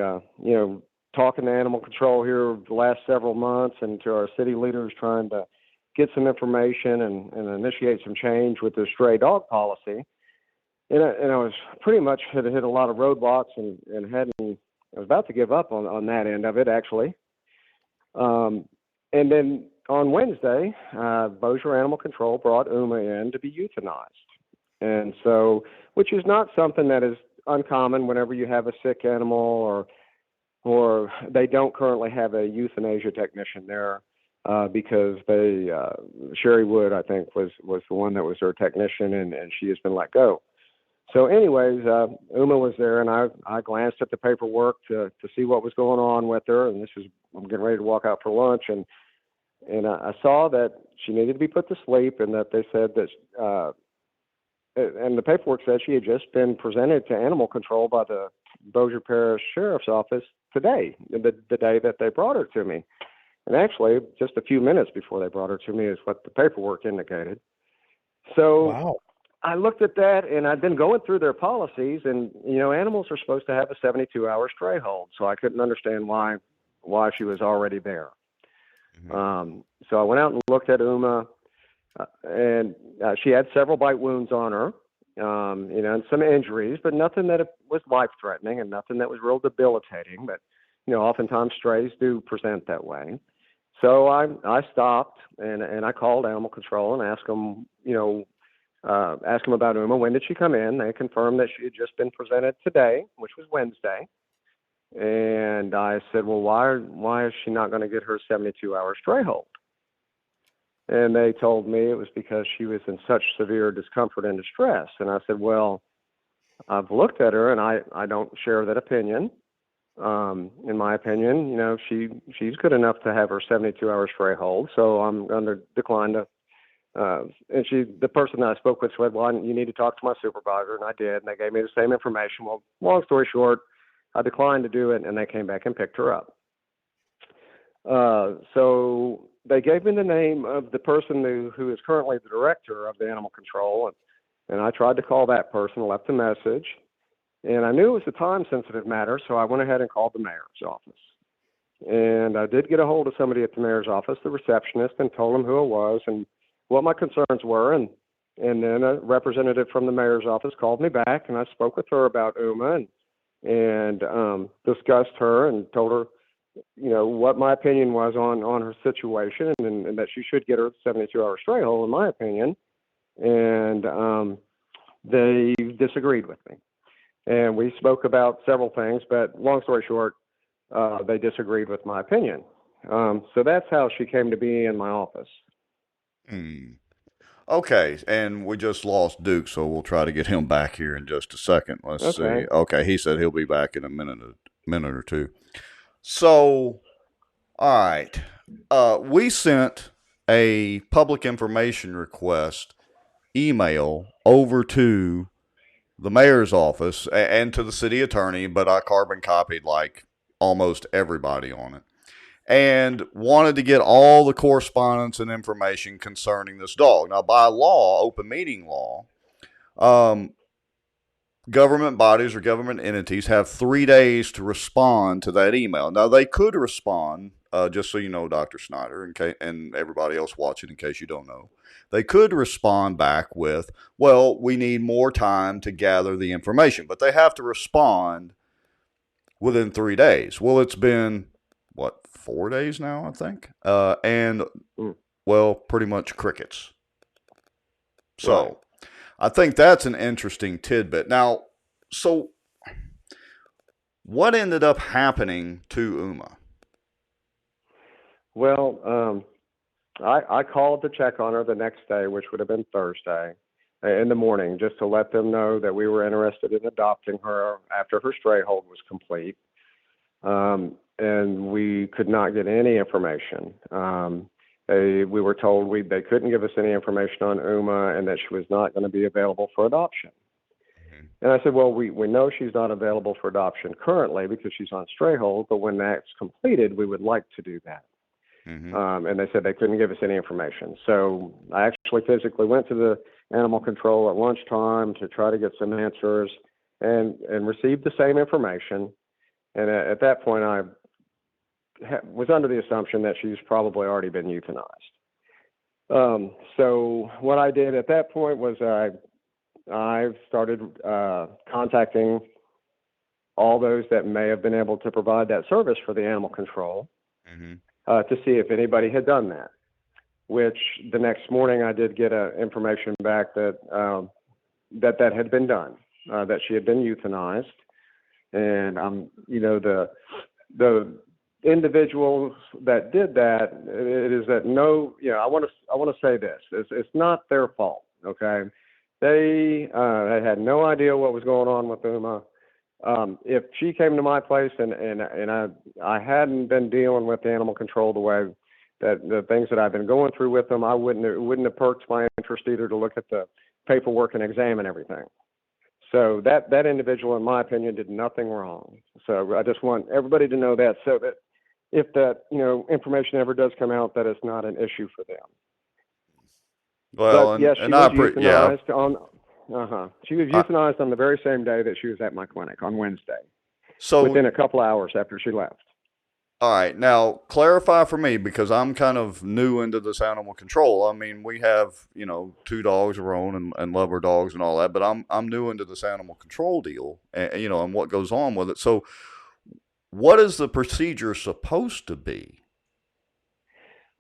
talking to animal control here the last several months, and to our city leaders trying to get some information and initiate some change with the stray dog policy. And I was pretty much had hit a lot of roadblocks and I was about to give up on that end of it, actually. And then on Wednesday, Bossier Animal Control brought Uma in to be euthanized. And so, which is not something that is uncommon whenever you have a sick animal or they don't currently have a euthanasia technician there because Sherry Wood, I think, was the one that was their technician, and she has been let go. So anyways, Uma was there, and I glanced at the paperwork to see what was going on with her, and I'm getting ready to walk out for lunch, and I saw that she needed to be put to sleep, and that they said that, and the paperwork said she had just been presented to animal control by the Bossier Parish Sheriff's Office today, the day that they brought her to me. And actually, just a few minutes before they brought her to me is what the paperwork indicated. So Wow. I looked at that, and I'd been going through their policies, and animals are supposed to have a 72-hour stray hold, so I couldn't understand why she was already there. Mm-hmm. So I went out and looked at Uma, and she had several bite wounds on her, and some injuries, but nothing that was life-threatening and nothing that was real debilitating. But oftentimes strays do present that way. So I stopped and I called animal control and asked them, ask them about Uma. When did she come in? They confirmed that she had just been presented today, which was Wednesday. And I said, well, why is she not going to get her 72-hour stray hold? And they told me it was because she was in such severe discomfort and distress. And I said, well, I've looked at her, and I don't share that opinion. In my opinion, she's good enough to have her 72-hour stray hold. So I'm going to decline to. And the person that I spoke with said, well, you need to talk to my supervisor. And I did. And they gave me the same information. Well, long story short, I declined to do it, and they came back and picked her up. So they gave me the name of the person who is currently the director of the animal control. And I tried to call that person, left a message. And I knew it was a time-sensitive matter, so I went ahead and called the mayor's office. And I did get a hold of somebody at the mayor's office, the receptionist, and told them who I was and what my concerns were. And then a representative from the mayor's office called me back, and I spoke with her about Uma and discussed her and told her, what my opinion was on her situation and that she should get her 72-hour stray hold, in my opinion. And they disagreed with me. And we spoke about several things, but long story short, they disagreed with my opinion. So that's how she came to be in my office. Okay, and we just lost Duke, so we'll try to get him back here in just a second. Let's see. Okay, he said he'll be back in a minute or two. So, all right, we sent a public information request email over to the mayor's office and to the city attorney, but I carbon copied like almost everybody on it, and wanted to get all the correspondence and information concerning this dog. Now, by law, open meeting law, government bodies or government entities have 3 days to respond to that email. Now, they could respond just so you know, Dr. Snyder, and everybody else watching, in case you don't know, they could respond back with, well, we need more time to gather the information, but they have to respond within 3 days. Well, it's been, 4 days now, I think? And, well, pretty much crickets. So, Right. I think that's an interesting tidbit. Now, so what ended up happening to Uma? Well, I called to check on her the next day, which would have been Thursday, in the morning, just to let them know that we were interested in adopting her after her stray hold was complete. And we could not get any information. We were told they couldn't give us any information on Uma and that she was not going to be available for adoption. And I said, well, we know she's not available for adoption currently because she's on stray hold, but when that's completed, we would like to do that. And they said they couldn't give us any information. So I actually physically went to the animal control at lunchtime to try to get some answers and received the same information. And at that point, I was under the assumption that she's probably already been euthanized. So what I did at that point was I started contacting all those that may have been able to provide that service for the animal control to see if anybody had done that. Which the next morning I did get information back that that had been done, that she had been euthanized, and the individuals that did that, it is that I want to say this, it's not their fault, okay? They had no idea what was going on with Uma. If she came to my place and I hadn't been dealing with animal control the way that the things that I've been going through with them, it wouldn't have perked my interest either to look at the paperwork and examine everything. So that individual, in my opinion, did nothing wrong. So I just want everybody to know that, so that if that information ever does come out, that it's not an issue for them. Well, but yes, she and was I euthanized she was euthanized on the very same day that she was at my clinic, on Wednesday. So within a couple hours after she left. All right, now clarify for me, because I'm kind of new into this animal control. I mean, we have 2 dogs of our own and love our dogs and all that, but I'm new into this animal control deal, and and what goes on with it. So, what is the procedure supposed to be?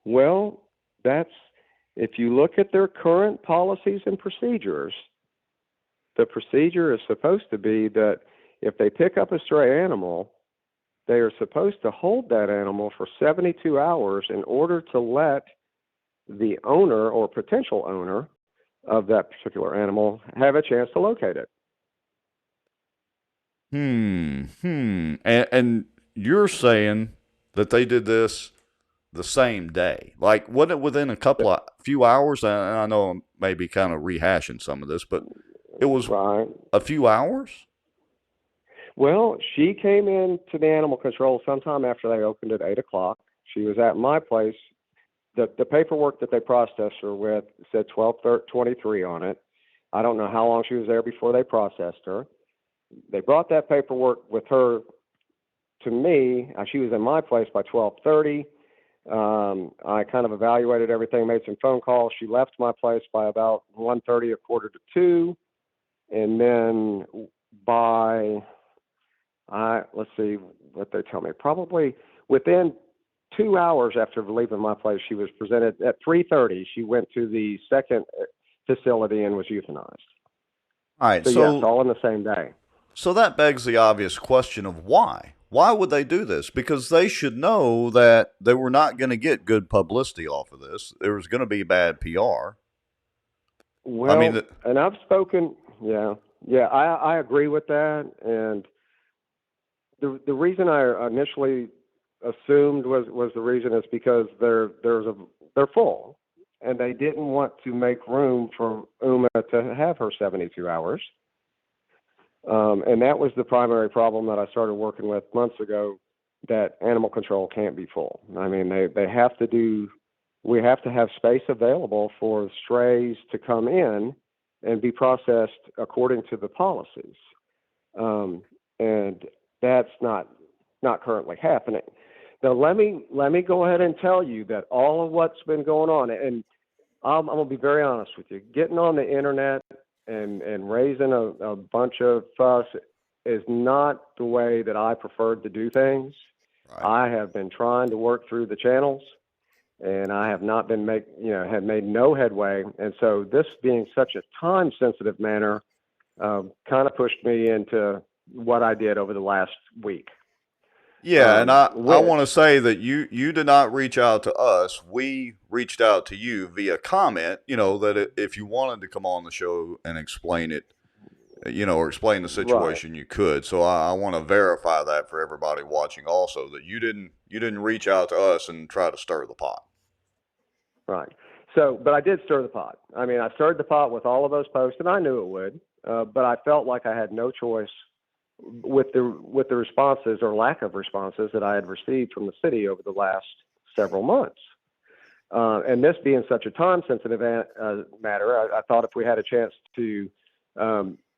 Well, if you look at their current policies and procedures, the procedure is supposed to be that if they pick up a stray animal, they are supposed to hold that animal for 72 hours in order to let the owner or potential owner of that particular animal have a chance to locate it. And you're saying that they did this the same day? Like, wasn't it within a few hours? And I know I'm maybe kind of rehashing some of this, but it was right. A few hours? Well, she came in to the animal control sometime after they opened at 8 o'clock. She was at my place. The paperwork that they processed her with said 12/23 on it. I don't know how long she was there before they processed her. They brought that paperwork with her to me. She was in my place by 12:30. I kind of evaluated everything, made some phone calls. She left my place by about 1:30, 1:45, and then by let's see what they tell me. Probably within 2 hours after leaving my place, she was presented at 3:30. She went to the second facility and was euthanized. All right, so yes, all in the same day. So that begs the obvious question of why. Why would they do this? Because they should know that they were not going to get good publicity off of this. There was going to be bad PR. Well, I mean, and I've spoken. Yeah, I agree with that. And the reason I initially assumed was the reason is because they're full, and they didn't want to make room for Uma to have her 72 hours. And that was the primary problem that I started working with months ago, that animal control can't be full. I mean, we have to have space available for strays to come in and be processed according to the policies. And that's not currently happening. Now let me go ahead and tell you that all of what's been going on, and I'm going to be very honest with you, getting on the internet and raising a bunch of fuss is not the way that I preferred to do things. Right. I have been trying to work through the channels, and I have not been had made no headway. And so this being such a time-sensitive matter kind of pushed me into what I did over the last week. Yeah, and I want to say that you did not reach out to us. We reached out to you via comment, that if you wanted to come on the show and explain it, or explain the situation, you could. So I want to verify that for everybody watching also, that you didn't reach out to us and try to stir the pot. Right. So, but I did stir the pot. I mean, I stirred the pot with all of those posts, and I knew it would, but I felt like I had no choice with the responses or lack of responses that I had received from the city over the last several months. And this being such a time-sensitive matter, I thought if we had a chance to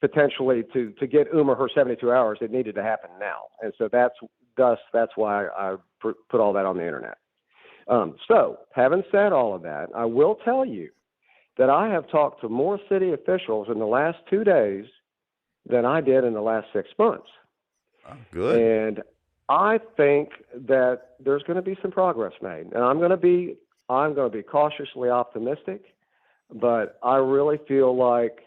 potentially to get Uma her 72 hours, it needed to happen now. And so that's why I put all that on the internet. So having said all of that, I will tell you that I have talked to more city officials in the last 2 days than I did in the last 6 months. Oh, good. And I think that there's going to be some progress made. And I'm going to be cautiously optimistic, but I really feel like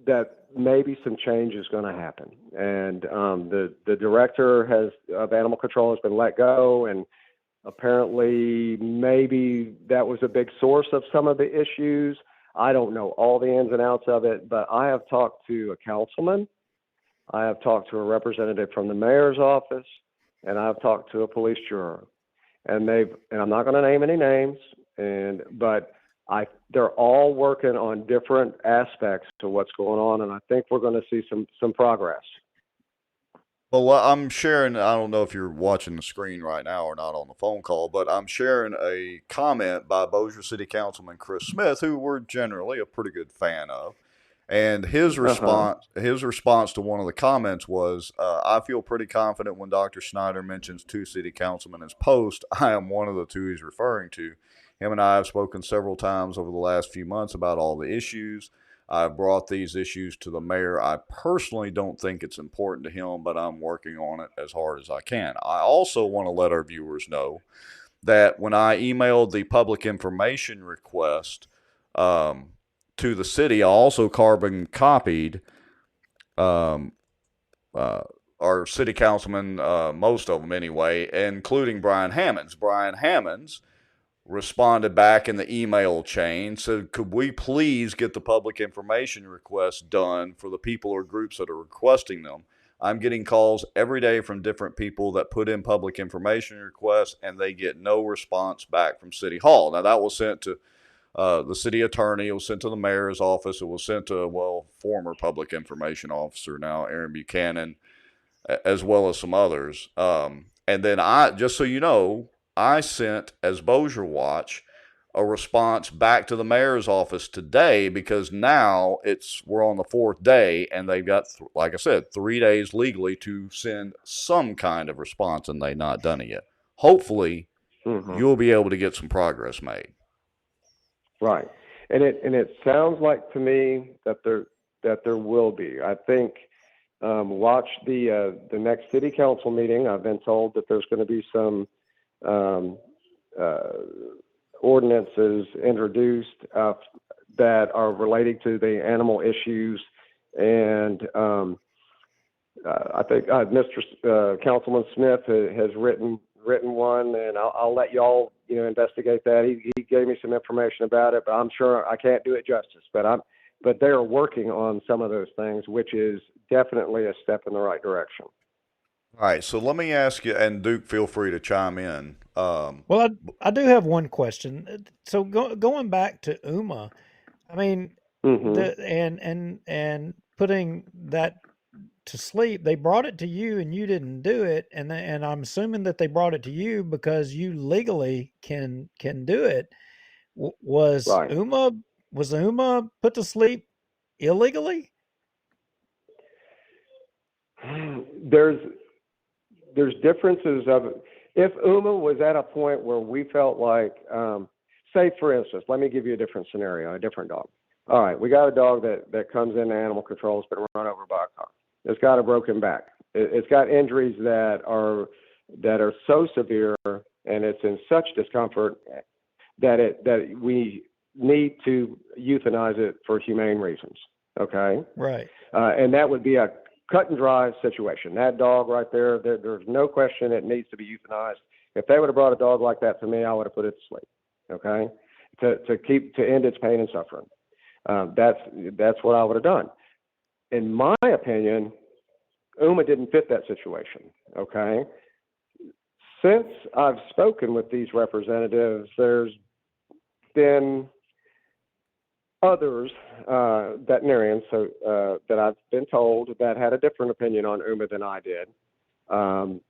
that maybe some change is going to happen. And the director of animal control has been let go, and apparently maybe that was a big source of some of the issues. I don't know all the ins and outs of it, but I have talked to a councilman, I have talked to a representative from the mayor's office, and I've talked to a police juror. And I'm not going to name any names, but they're all working on different aspects to what's going on, and I think we're going to see some progress. Well, I'm sharing, I don't know if you're watching the screen right now or not on the phone call, but I'm sharing a comment by Bossier City Councilman Chris Smith, who we're generally a pretty good fan of. And his response to one of the comments was, I feel pretty confident when Dr. Snyder mentions 2 city councilmen as post, I am one of the 2 he's referring to. Him and I have spoken several times over the last few months about all the issues. I've brought these issues to the mayor. I personally don't think it's important to him, but I'm working on it as hard as I can. I also want to let our viewers know that when I emailed the public information request to the city, I also carbon copied our city councilmen, most of them anyway, including Brian Hammonds. Brian Hammonds responded back in the email chain, said, could we please get the public information requests done for the people or groups that are requesting them? I'm getting calls every day from different people that put in public information requests, and they get no response back from City Hall. Now, that was sent to the city attorney, it was sent to the mayor's office, it was sent to, former public information officer, now Aaron Buchanan, as well as some others. And then just so you know, I sent, as Bossier Watch, a response back to the mayor's office today, because now we're on the 4th day, and they've got, like I said, 3 days legally to send some kind of response, and they've not done it yet. Hopefully, you'll be able to get some progress made. Right, and it sounds like to me that there will be. I think watch the next city council meeting. I've been told that there's going to be some ordinances introduced that are relating to the animal issues, and I think Mr. Councilman Smith has written one, and I'll let y'all investigate that. He gave me some information about it, but I'm sure I can't do it justice. But they are working on some of those things, which is definitely a step in the right direction. All right, so let me ask you, and Duke, feel free to chime in. Well, I do have one question. So going back to Uma, I mean, and putting that to sleep, they brought it to you and you didn't do it, and I'm assuming that they brought it to you because you legally can do it. Was Uma put to sleep illegally? There's differences of if Uma was at a point where we felt like, say for instance, let me give you a different scenario, a different dog. All right, we got a dog that comes into animal control, has been run over by a car. It's got a broken back. It's got injuries that are so severe, and it's in such discomfort that we need to euthanize it for humane reasons. Okay. Right. And that would be a cut and dry situation. That dog right there, there's no question it needs to be euthanized. If they would have brought a dog like that to me, I would have put it to sleep. Okay. To end its pain and suffering. That's what I would have done. In my opinion, Uma didn't fit that situation. Okay. Since I've spoken with these representatives, there's been others, veterinarians, that I've been told that had a different opinion on Uma than I did. I'm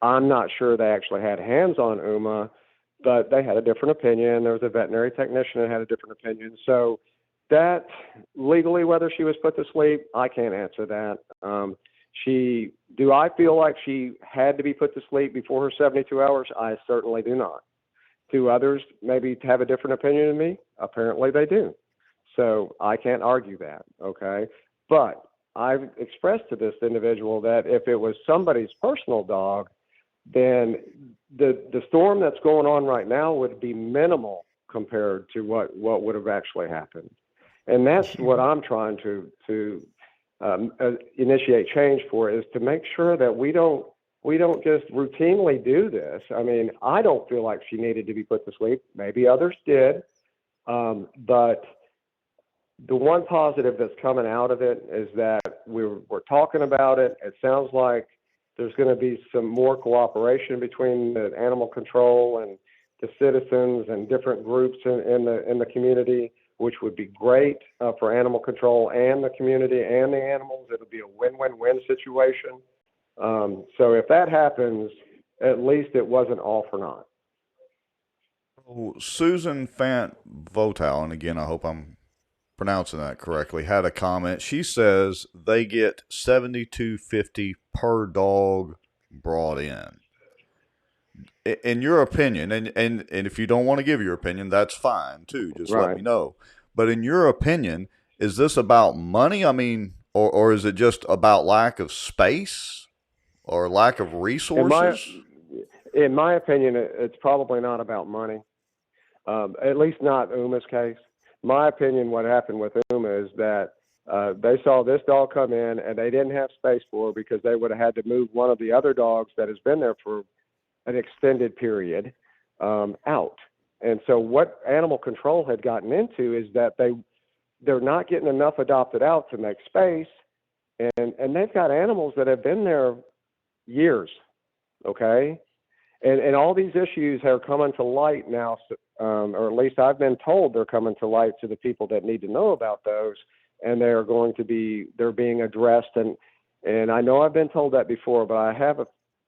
not sure they actually had hands on Uma, but they had a different opinion. There was a veterinary technician that had a different opinion. So that legally, whether she was put to sleep, I can't answer that. Do I feel like she had to be put to sleep before her 72 hours? I certainly do not. Do others maybe have a different opinion than me? Apparently they do. So I can't argue that, okay? But I've expressed to this individual that if it was somebody's personal dog, then the storm that's going on right now would be minimal compared to what would have actually happened. And that's what I'm trying to initiate change for, is to make sure that we don't just routinely do this. I mean, I don't feel like she needed to be put to sleep. Maybe others did. But the one positive that's coming out of it is that we're talking about it. It sounds like there's going to be some more cooperation between the animal control and the citizens and different groups in the community, which would be great for animal control and the community and the animals. It'll be a win-win-win situation. So if that happens, at least it wasn't all for naught. Oh, Susan Fant Votal, and again, I hope I'm pronouncing that correctly, had a comment. She says they get $72.50 per dog brought in. In your opinion, and if you don't want to give your opinion, that's fine too. Just let me know. But in your opinion, is this about money? I mean, or is it just about lack of space or lack of resources? In my opinion, it's probably not about money. At least not Uma's case. My opinion, what happened with Uma is that they saw this dog come in and they didn't have space for her because they would have had to move one of the other dogs that has been there for an extended period out. And so what animal control had gotten into is that they're not getting enough adopted out to make space. And they've got animals that have been there years. Okay. And all these issues are coming to light now, or at least I've been told they're coming to light to the people that need to know about those, and they're being addressed. And I know I've been told that before, but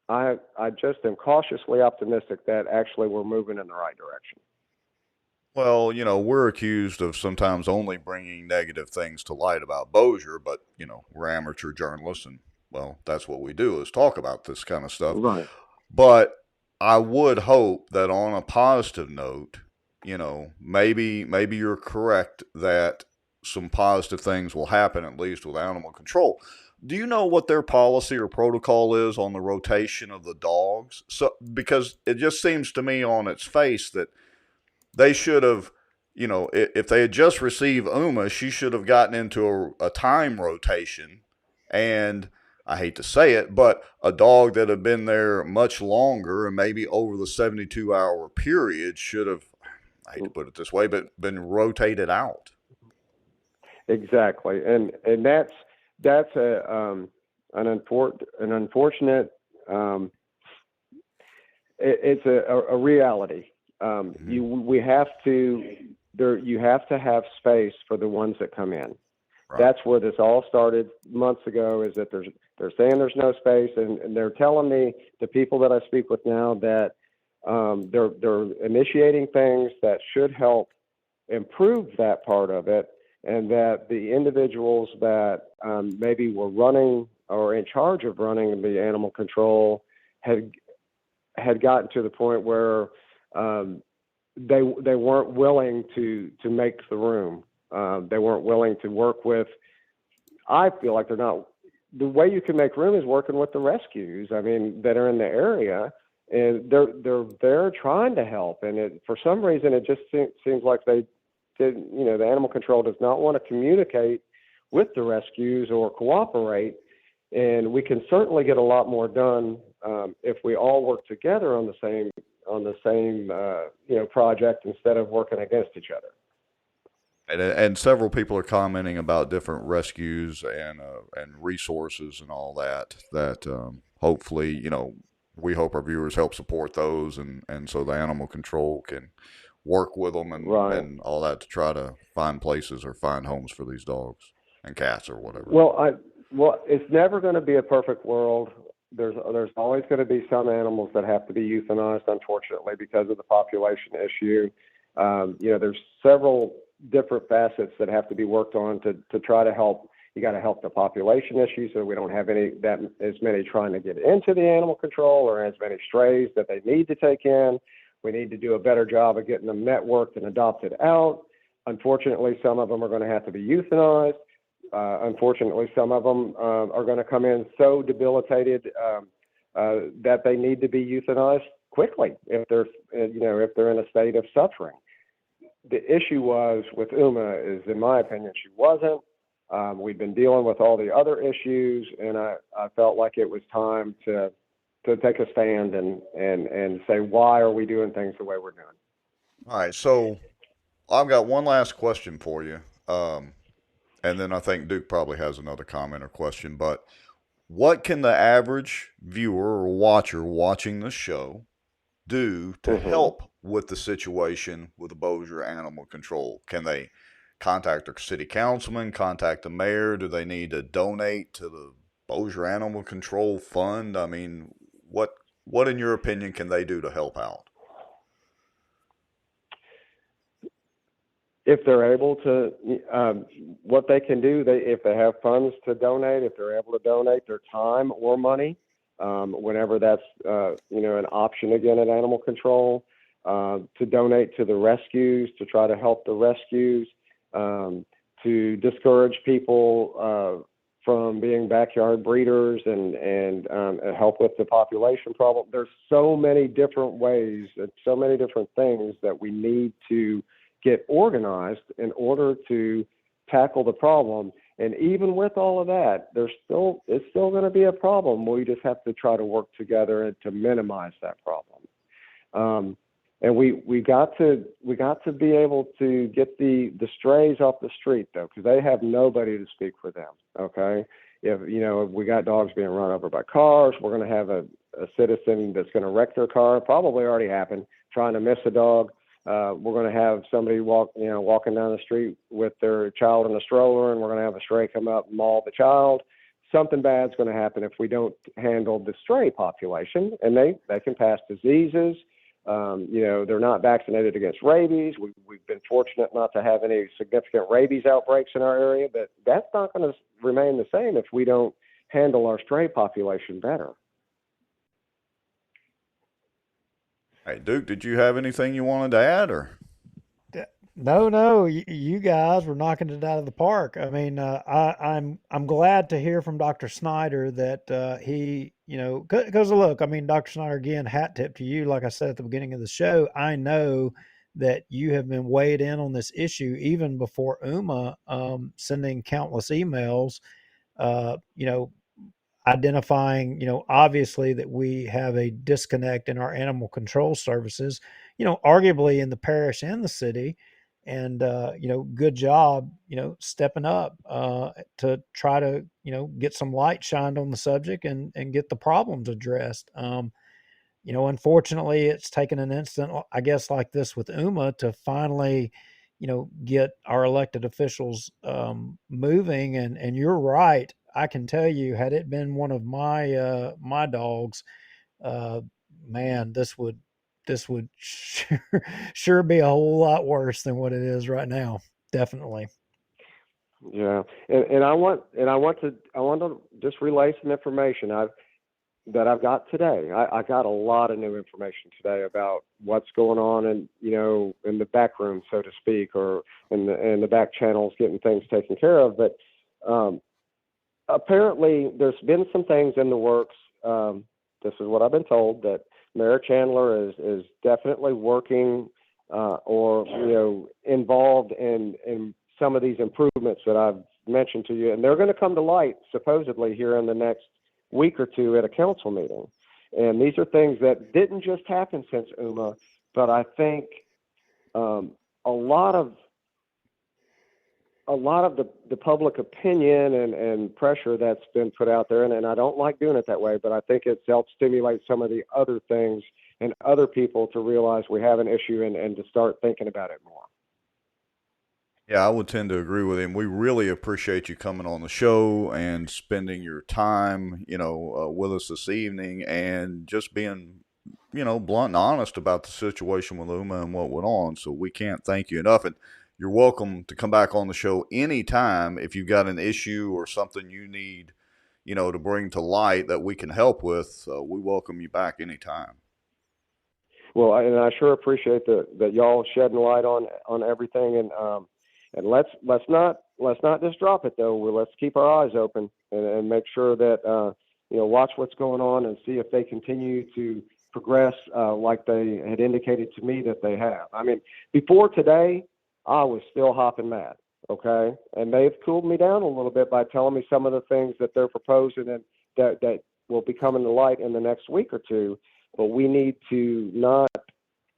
I just am cautiously optimistic that actually we're moving in the right direction. Well, we're accused of sometimes only bringing negative things to light about Bossier, but, we're amateur journalists, and, well, that's what we do, is talk about this kind of stuff. Right. But I would hope that on a positive note, maybe you're correct that some positive things will happen, at least with animal control. Do you know what their policy or protocol is on the rotation of the dogs? So, because it just seems to me on its face that they should have, if they had just received Uma, she should have gotten into a time rotation. And I hate to say it, but a dog that had been there much longer and maybe over the 72-hour period should have, I hate to put it this way, but been rotated out. Exactly. And that's an unfortunate, it's a reality. You have to have space for the ones that come in. Right. That's where this all started months ago, is that they're saying there's no space, and they're telling me, the people that I speak with now, that they're initiating things that should help improve that part of it, and that the individuals that maybe were running or in charge of running the animal control had had gotten to the point where they weren't willing to make the room. They weren't willing to work with. I feel like they're not. The way you can make room is working with the rescues. I mean, that are in the area, and they're trying to help. And for some reason, it just seems like they did. You know, the animal control does not want to communicate with the rescues or cooperate. And we can certainly get a lot more done if we all work together on the same project instead of working against each other. And several people are commenting about different rescues and resources and all that. Hopefully, we hope our viewers help support those, and so the animal control can work with them and all that to try to find places or find homes for these dogs and cats or whatever. Well, it's never going to be a perfect world. There's always going to be some animals that have to be euthanized, unfortunately, because of the population issue. There's several different facets that have to be worked on to try to help. You got to help the population issue so we don't have as many trying to get into the animal control or as many strays that they need to take in. We need to do a better job of getting them networked and adopted out. Unfortunately, some of them are going to have to be euthanized. Unfortunately, some of them are going to come in so debilitated that they need to be euthanized quickly if they're in a state of suffering. The issue was with Uma is, in my opinion, she wasn't. We've been dealing with all the other issues, and I felt like it was time to take a stand and say, why are we doing things the way we're doing? All right, so I've got one last question for you. And then I think Duke probably has another comment or question, but what can the average viewer or watcher watching the show do to help with the situation with the Bossier Animal Control? Can they contact their city councilman, contact the mayor? Do they need to donate to the Bossier Animal Control Fund? I mean, what in your opinion can they do to help out? If they're able to, what they can do, if they have funds to donate, if they're able to donate their time or money, whenever that's an option again at animal control, to donate to the rescues, to try to help the rescues, to discourage people from being backyard breeders and help with the population problem. There's so many different ways and so many different things that we need to get organized in order to tackle the problem. And even with all of that, it's still going to be a problem. We just have to try to work together to minimize that problem. And we got to be able to get the strays off the street, though, because they have nobody to speak for them. Okay, if we got dogs being run over by cars, we're going to have a citizen that's going to wreck their car. Probably already happened, trying to miss a dog. We're going to have somebody walking down the street with their child in a stroller, and we're going to have a stray come up and maul the child. Something bad's going to happen if we don't handle the stray population, and they can pass diseases. They're not vaccinated against rabies. We've been fortunate not to have any significant rabies outbreaks in our area, but that's not going to remain the same if we don't handle our stray population better. Hey, Duke, did you have anything you wanted to add, or? No, you guys were knocking it out of the park. I mean, I'm glad to hear from Dr. Snyder that he, because look, I mean, Dr. Snyder, again, hat tip to you. Like I said at the beginning of the show, I know that you have been weighed in on this issue even before Uma, sending countless emails, identifying, obviously that we have a disconnect in our animal control services, arguably in the parish and the city. And, good job, stepping up to try to, get some light shined on the subject and get the problems addressed. Unfortunately, it's taken an instant, I guess, like this with Uma to finally, get our elected officials moving. And you're right. I can tell you, had it been one of my dogs, man, this would sure be a whole lot worse than what it is right now. Definitely. Yeah, and I want to just relay some information. that I've got today. I got a lot of new information today about what's going on in, in the back room, so to speak, or in the back channels, getting things taken care of. But apparently there's been some things in the works. This is what I've been told, that Mayor Chandler is definitely working or involved in some of these improvements that I've mentioned to you, and they're going to come to light supposedly here in the next week or two at a council meeting. And these are things that didn't just happen since UMA, but I think a lot of the public opinion and pressure that's been put out there, and I don't like doing it that way, but I think it's helped stimulate some of the other things and other people to realize we have an issue and to start thinking about it more. Yeah, I would tend to agree with him. We really appreciate you coming on the show and spending your time, with us this evening, and just being, blunt and honest about the situation with UMA and what went on. So we can't thank you enough. And you're welcome to come back on the show anytime if you've got an issue or something you need, to bring to light that we can help with. We welcome you back anytime. Well, and I sure appreciate that y'all shedding light on everything, and let's not just drop it though. Let's keep our eyes open and make sure that watch what's going on and see if they continue to progress like they had indicated to me that they have. I mean, before today, I was still hopping mad. Okay, and they've cooled me down a little bit by telling me some of the things that they're proposing and that will be coming to light in the next week or two. But we need to not.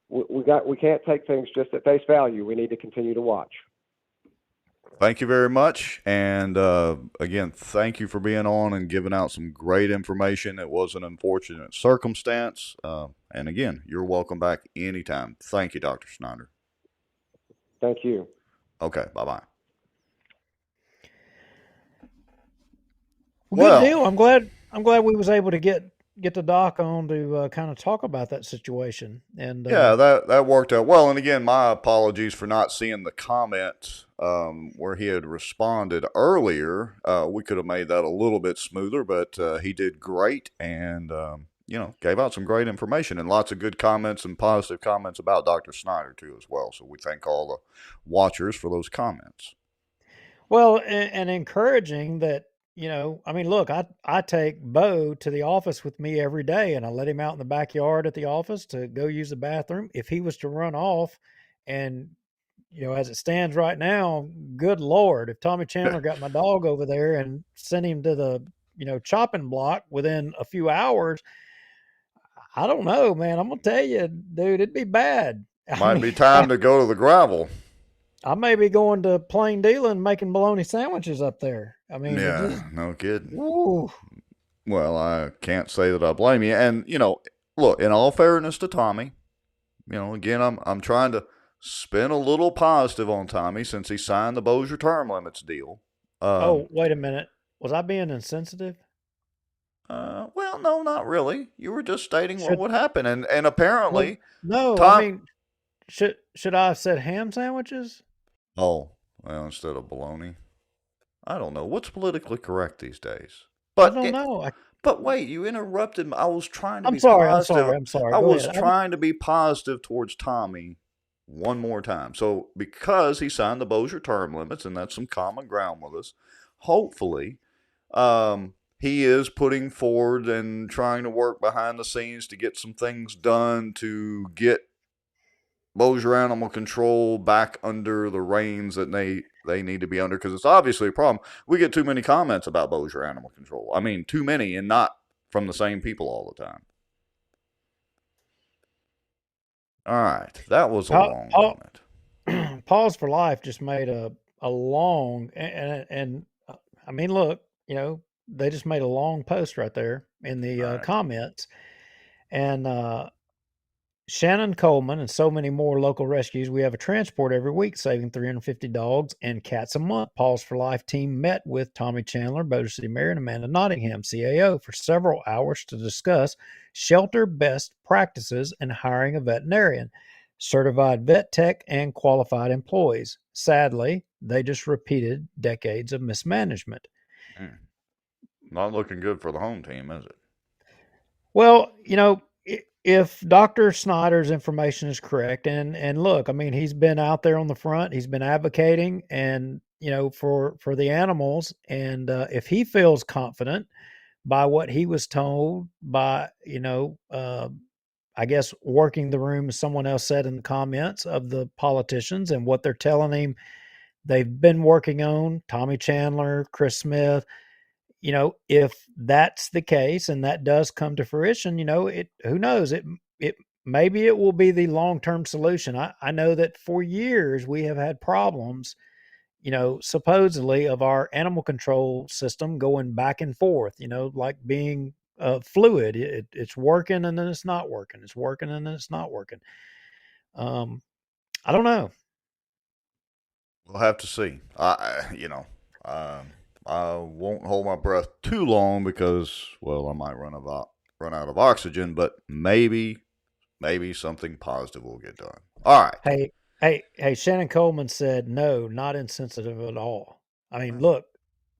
We can't take things just at face value. We need to continue to watch. Thank you very much. And again, thank you for being on and giving out some great information. It was an unfortunate circumstance. And again, you're welcome back anytime. Thank you, Dr. Snyder. Thank you. Okay, bye-bye. Well, good deal. I'm glad we was able to get the doc on to kind of talk about that situation. And yeah, that worked out well. And again, my apologies for not seeing the comment where he had responded earlier. We could have made that a little bit smoother, but he did great and, gave out some great information and lots of good comments and positive comments about Dr. Snyder, too, as well. So we thank all the watchers for those comments. Well, and encouraging that, look, I take Bo to the office with me every day, and I let him out in the backyard at the office to go use the bathroom. If he was to run off, and, as it stands right now, good Lord, if Tommy Chandler got my dog over there and sent him to the, chopping block within a few hours, I don't know, man. I'm going to tell you, dude, it'd be bad. Might be time to go to the gravel. I may be going to Plain Dealing making bologna sandwiches up there. I mean, yeah, no kidding. Ooh. Well, I can't say that I blame you. And, look, in all fairness to Tommy, again, I'm trying to spin a little positive on Tommy since he signed the Bossier term limits deal. Oh, wait a minute. Was I being insensitive? Well, no, not really. You were just stating what would happen. And apparently... No, I mean, should I have said ham sandwiches? Oh, well, instead of bologna. I don't know. What's politically correct these days? But I don't know. But wait, you interrupted me. I was trying to be sorry, positive. I'm sorry. I Go was ahead. trying to be positive towards Tommy one more time. So because he signed the Bossier term limits, and that's some common ground with us, hopefully he is putting forward and trying to work behind the scenes to get some things done to get Bossier Animal Control back under the reins that they need to be under, because it's obviously a problem. We get too many comments about Bossier Animal Control. I mean, too many, and not from the same people all the time. All right, that was a long comment. Pause for Life just made a long, and I mean, look, they just made a long post right there in the comments, and Shannon Coleman and so many more local rescues. We have a transport every week saving 350 dogs and cats a month. Pause for Life team met with Tommy Chandler, Bossier City Mayor, and Amanda Nottingham, CAO, for several hours to discuss shelter best practices and hiring a veterinarian, certified vet tech, and qualified employees. Sadly, they just repeated decades of mismanagement. Not looking good for the home team, is it? Well, if Dr. Snyder's information is correct, and look, I mean, he's been out there on the front, he's been advocating, and for the animals, and if he feels confident by what he was told by I guess working the room, as someone else said in the comments, of the politicians and what they're telling him they've been working on, Tommy Chandler, Chris Smith. If that's the case and that does come to fruition, who knows? It maybe it will be the long-term solution. I know that for years we have had problems, supposedly of our animal control system going back and forth, like being fluid. It's working and then it's not working. It's working and then it's not working. I don't know. We'll have to see. I won't hold my breath too long because, well, I might run out of oxygen. But maybe something positive will get done. All right. Hey! Shannon Coleman said no, not insensitive at all. I mean, look.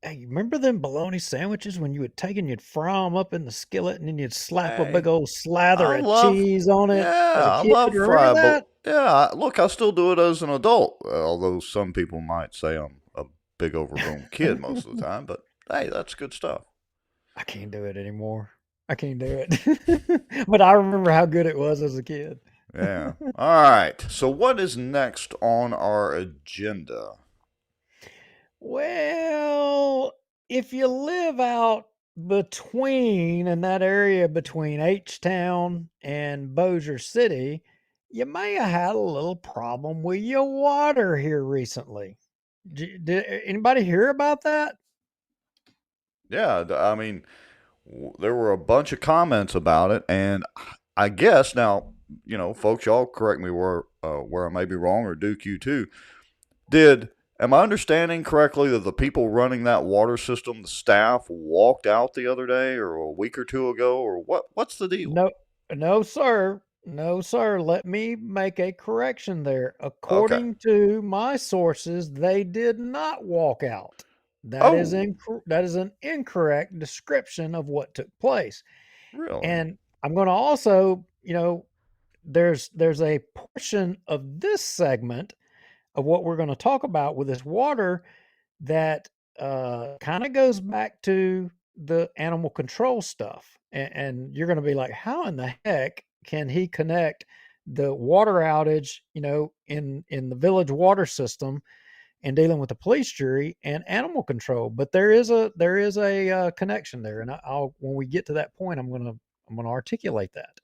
Hey, remember them bologna sandwiches when you would take and you'd fry them up in the skillet and then you'd slap a big Hey, old slather I of love. cheese on it as a Yeah, I kid? love Remember fried. that? Yeah, look, I still do it as an adult. Although some people might say I'm a big overgrown kid most of the time. But hey, that's good stuff. I can't do it anymore. I can't do it. But I remember how good it was as a kid. Yeah. All right. So what is next on our agenda? Well, if you live out in that area between H-Town and Bossier City, you may have had a little problem with your water here recently. Did anybody hear about that? Yeah, I mean, there were a bunch of comments about it, and I guess now, folks, y'all correct me where I may be wrong, or Duke, you too. Am I understanding correctly that the people running that water system, the staff, walked out the other day or a week or two ago, or what's the deal? No, no, sir. No, sir. Let me make a correction there. Okay. According to my sources, they did not walk out. Oh, That is an incorrect description of what took place. really? And I'm going to also, there's a portion of this segment of what we're going to talk about with this water that kind of goes back to the animal control stuff. And you're going to be like, how in the heck can he connect the water outage, in the village water system and dealing with the police jury and animal control? But there is a connection there, and I'll when we get to that point, I'm gonna articulate that.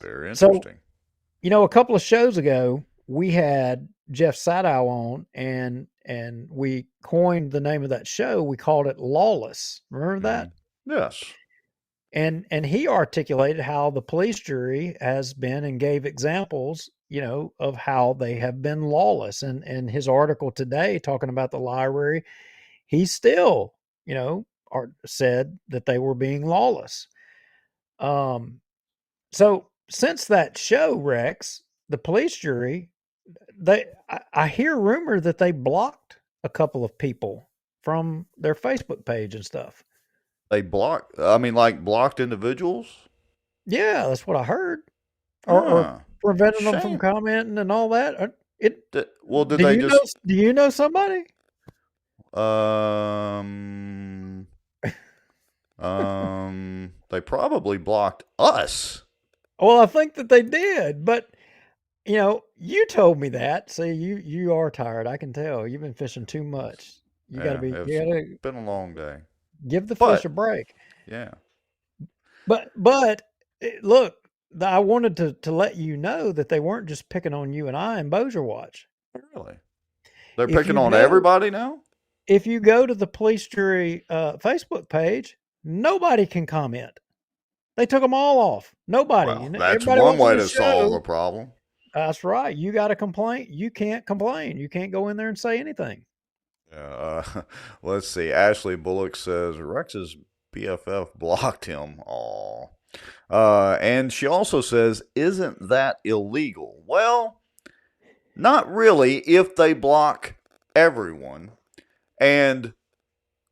Very So, interesting. a couple of shows ago, we had Jeff Sadow on, and we coined the name of that show. We called it Lawless. Remember Hmm. that? Yes. And he articulated how the police jury has been and gave examples, of how they have been lawless. And his article today talking about the library, he still, said that they were being lawless. Um, so since that show, Rex, the police jury, I hear rumor that they blocked a couple of people from their Facebook page and stuff. Blocked individuals? Yeah, that's what I heard. Or Huh. preventing them from Shame. commenting and all that. It Did do they you know just, do you know somebody? um, they probably blocked us. Well, I think that they did, but you told me that. See, you are tired. I can tell. You've been fishing too much. Yeah, You it's gotta been a long day. give the fish a But, break. yeah, But look, I wanted to let you know that they weren't just picking on you and I in Bossier Watch. really. They're If picking you on go everybody now? if you go to the police jury Facebook page, nobody can comment. They took them all off. Nobody. Well, that's Everybody one watching way the to solve the show. problem. That's right. You got a complaint. You can't complain. You can't go in there and say anything. Let's see. Ashley Bullock says Rex's BFF blocked him. Aw. And she also says, isn't that illegal? Well, not really if they block everyone. And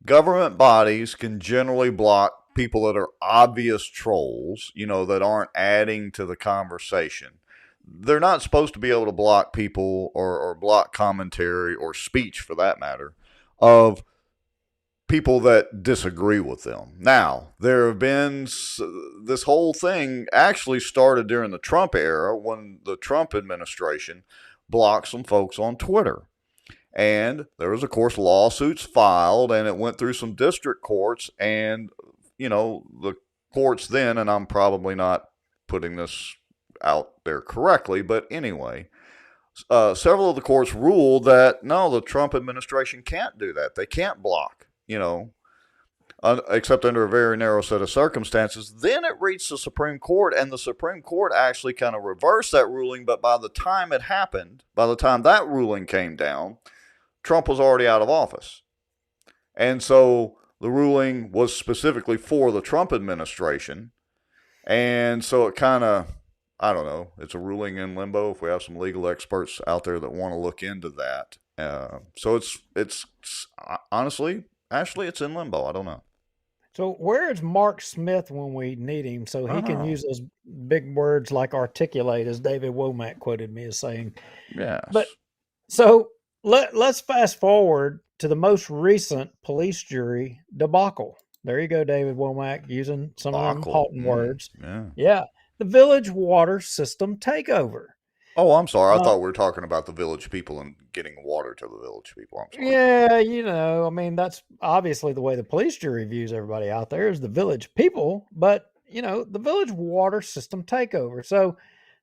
government bodies can generally block people that are obvious trolls, that aren't adding to the conversation. They're not supposed to be able to block people or block commentary or speech, for that matter, of people that disagree with them. Now, there have been this whole thing actually started during the Trump era when the Trump administration blocked some folks on Twitter. And there was, of course, lawsuits filed, and it went through some district courts. And, the courts then, and I'm probably not putting this out there correctly, but anyway, several of the courts ruled that no, the Trump administration can't do that. They can't block, except under a very narrow set of circumstances. Then it reached the Supreme Court, and the Supreme Court actually kind of reversed that ruling. But by the time it happened, by the time that ruling came down, Trump was already out of office. And so the ruling was specifically for the Trump administration. And so it kind of, I don't know, it's a ruling in limbo if we have some legal experts out there that want to look into that. So it's honestly, Ashley, it's in limbo. I don't know. So where is Mark Smith when we need him so he can use those big words like articulate, as David Womack quoted me as saying? Yes. But so let's fast forward to the most recent police jury debacle. There you go, David Womack, using some of them Haughton words. Yeah. The village water system takeover. Oh, I'm sorry. I thought we were talking about the village people and getting water to the village people. I'm sorry. Yeah, that's obviously the way the police jury views everybody out there is the village people, but, the village water system takeover. So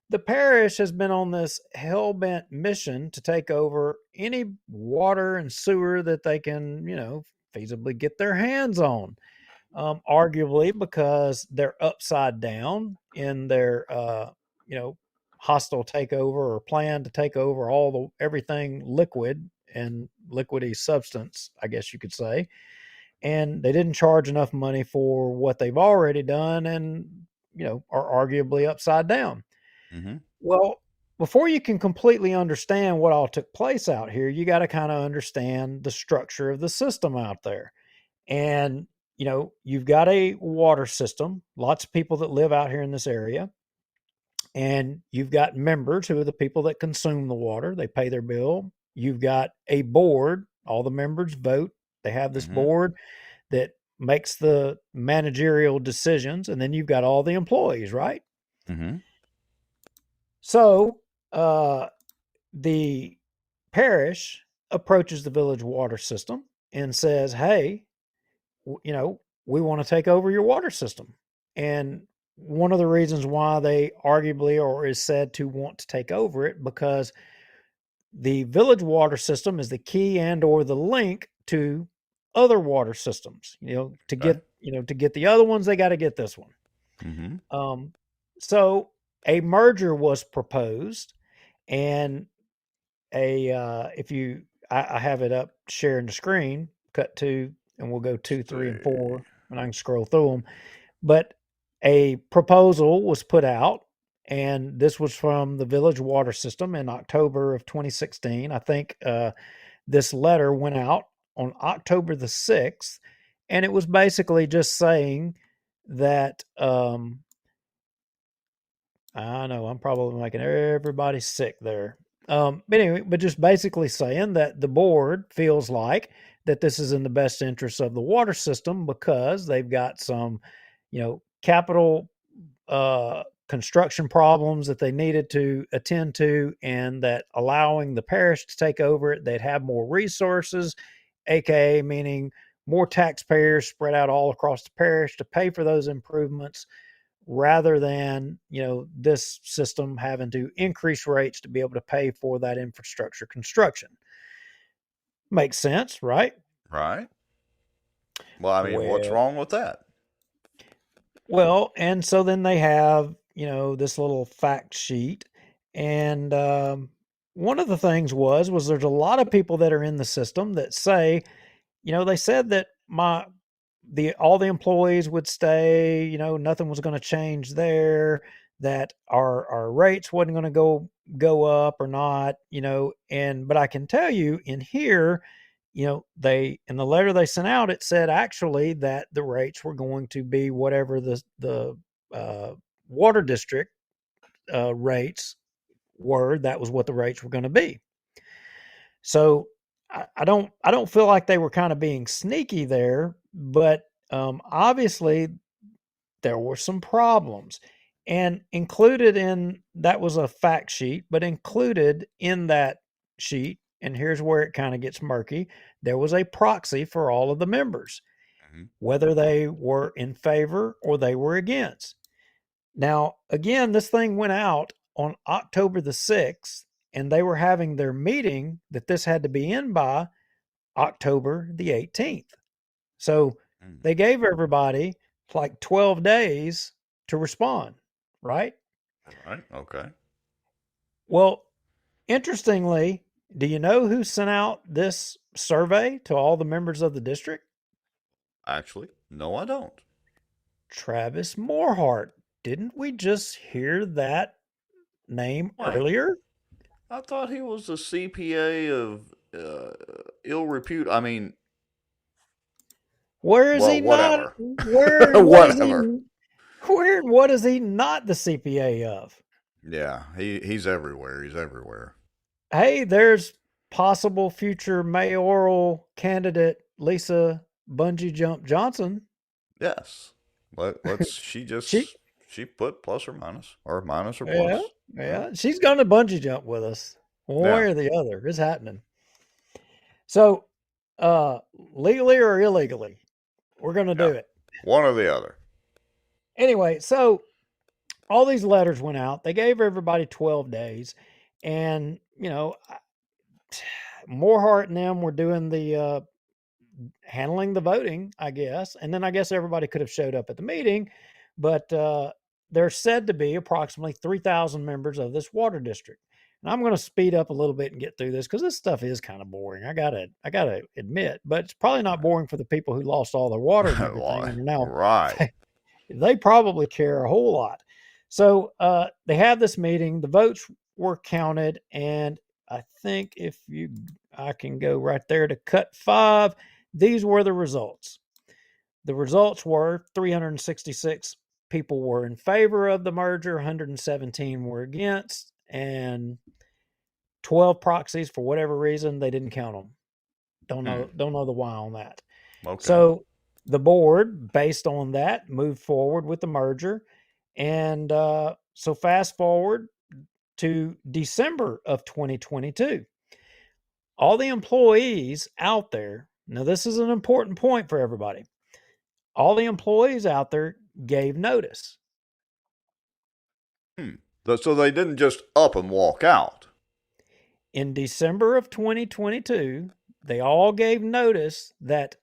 the parish has been on this hell-bent mission to take over any water and sewer that they can, feasibly get their hands on. Arguably because they're upside down in their, hostile takeover or plan to take over everything liquid and liquidy substance, I guess you could say. And they didn't charge enough money for what they've already done and, are arguably upside down. Mm-hmm. Well, before you can completely understand what all took place out here, you got to kind of understand the structure of the system out there. And, you've got a water system, lots of people that live out here in this area. And you've got members who are the people that consume the water. They pay their bill. You've got a board. All the members vote. They have this board that makes the managerial decisions. And then you've got all the employees, right? Mm-hmm. So the parish approaches the village water system and says, hey, we want to take over your water system. And one of the reasons why they arguably or is said to want to take over it, because the village water system is the key and or the link to other water systems. To get the other ones, they got to get this one. Mm-hmm. So a merger was proposed, and I have it up sharing the screen, cut to, and we'll go 2, 3, and 4, and I can scroll through them. But a proposal was put out, and this was from the village water system in October of 2016. I think this letter went out on October the 6th, and it was basically just saying that I know I'm probably making everybody sick there. But anyway, just basically saying that the board feels like that this is in the best interest of the water system because they've got some, capital construction problems that they needed to attend to, and that allowing the parish to take over it, they'd have more resources, aka meaning more taxpayers spread out all across the parish to pay for those improvements, rather than, this system having to increase rates to be able to pay for that infrastructure construction. Makes sense, right? Right. Well, I mean, what's wrong with that? Well, and so then they have, this little fact sheet. And one of the things was there's a lot of people that are in the system that say, they said that all the employees would stay, nothing was going to change there, that our rates wasn't going to go up or not, but I can tell you in here, they, in the letter they sent out, it said actually that the rates were going to be whatever the water district rates were. That was what the rates were going to be. So I don't feel like they were kind of being sneaky there, but obviously there were some problems. And included in that was a fact sheet, but included in that sheet, and here's where it kind of gets murky, there was a proxy for all of the members, whether they were in favor or they were against. Now, again, this thing went out on October the 6th, and they were having their meeting that this had to be in by October the 18th. So they gave everybody like 12 days to respond, right? Right. Okay. Well, interestingly, do you know who sent out this survey to all the members of the district? Actually, no, I don't. Travis Morehart. Didn't we just hear that name earlier? I thought he was a CPA of ill repute. I mean, where is he whatever. not? Where Whatever. what is he not the CPA of? Yeah, he's everywhere. He's everywhere. Hey, there's possible future mayoral candidate Lisa Bungee Jump Johnson. Yes. She put plus or minus plus. Yeah. She's going to bungee jump with us, one way or the other. It's happening. So, legally or illegally, we're going to do it. One or the other. Anyway, so all these letters went out. They gave everybody 12 days, and Morehart and them were doing the handling the voting, I guess. And then I guess everybody could have showed up at the meeting, but there's said to be approximately 3,000 members of this water district. And I'm going to speed up a little bit and get through this because this stuff is kind of boring. I gotta admit, but it's probably not boring for the people who lost all their water and everything. And now, right? They probably care a whole lot. So they had this meeting. The votes were counted, and I think I can go right there to cut 5. These were the results. The results were 366 people were in favor of the merger, 117 were against, and 12 proxies, for whatever reason, they didn't count them. Don't know the why on that. Okay. So the board, based on that, moved forward with the merger. And so fast forward to December of 2022. All the employees out there, now this is an important point for everybody. All the employees out there gave notice. So they didn't just up and walk out. In December of 2022, they all gave notice that,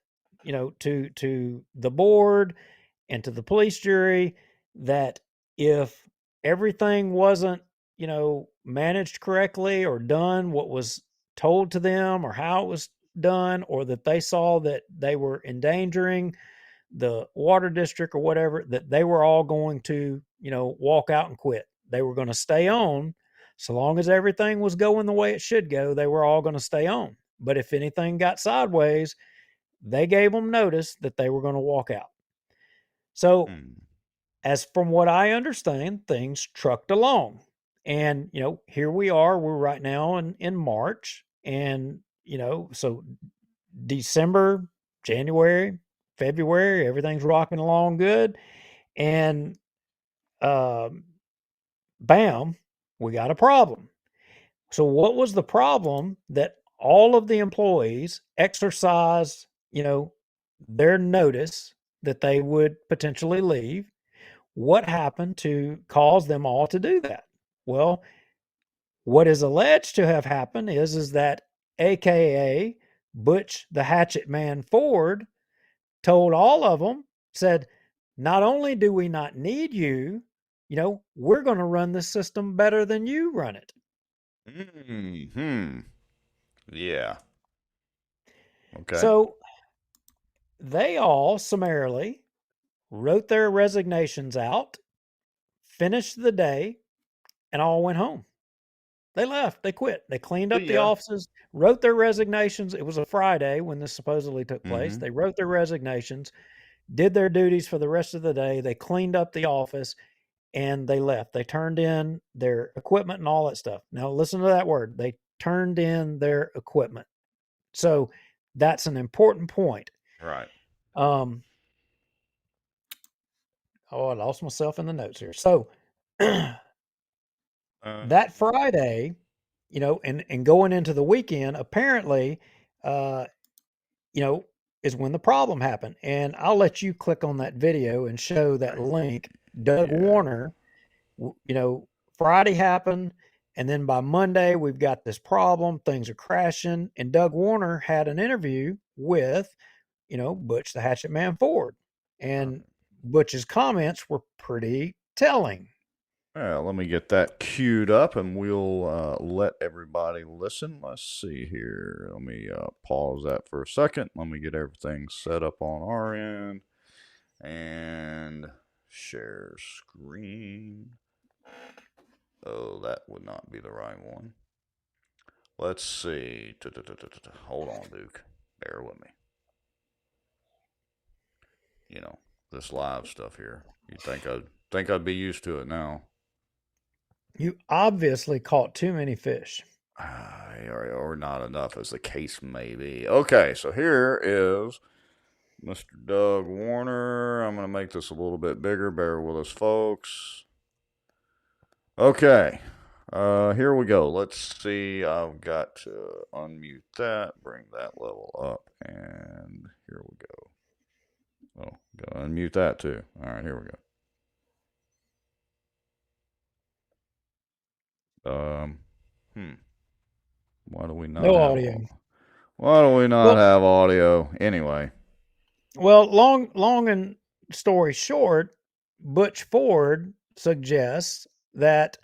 to the board and to the police jury, that if everything wasn't, managed correctly or done what was told to them or how it was done, or that they saw that they were endangering the water district or whatever, that they were all going to, walk out and quit. They were going to stay on. So long as everything was going the way it should go, they were all going to stay on. But if anything got sideways, they gave them notice that they were going to walk out. So as from what I understand, things trucked along. And, here we are. We're right now in March. And, so December, January, February, everything's rocking along good. And bam, we got a problem. So what was the problem? That all of the employees exercised, their notice that they would potentially leave. What happened to cause them all to do that? Well, what is alleged to have happened is that AKA Butch the Hatchet Man Ford told all of them, said, not only do we not need you, we're going to run the system better than you run it. Yeah. Okay. So they all summarily wrote their resignations out, finished the day, and all went home. They left. They quit. They cleaned up the Yeah. offices, wrote their resignations. It was a Friday when this supposedly took place. Mm-hmm. They wrote their resignations, did their duties for the rest of the day. They cleaned up the office and they left. They turned in their equipment and all that stuff. Now, listen to that word. They turned in their equipment. So that's an important point. Right. Oh, I lost myself in the notes here. So that Friday, and going into the weekend, apparently, is when the problem happened. And I'll let you click on that video and show that link. Doug Warner, Friday happened. And then by Monday, we've got this problem. Things are crashing. And Doug Warner had an interview with, Butch the Hatchet Man Ford. And Butch's comments were pretty telling. Yeah, let me get that queued up and we'll let everybody listen. Let's see here. Let me pause that for a second. Let me get everything set up on our end. And share screen. Oh, that would not be the right one. Let's see. Hold on, Duke. Bear with me. This live stuff here. You'd think I'd be used to it now. You obviously caught too many fish. Or not enough, as the case may be. Okay, so here is Mr. Doug Warner. I'm going to make this a little bit bigger. Bear with us, folks. Okay, here we go. Let's see. I've got to unmute that, bring that level up, and here we go. Oh, gotta unmute that too. All right, here we go. Why do we not No have audio? Why do we not have audio? Anyway. Well, long and story short, Butch Ford suggests that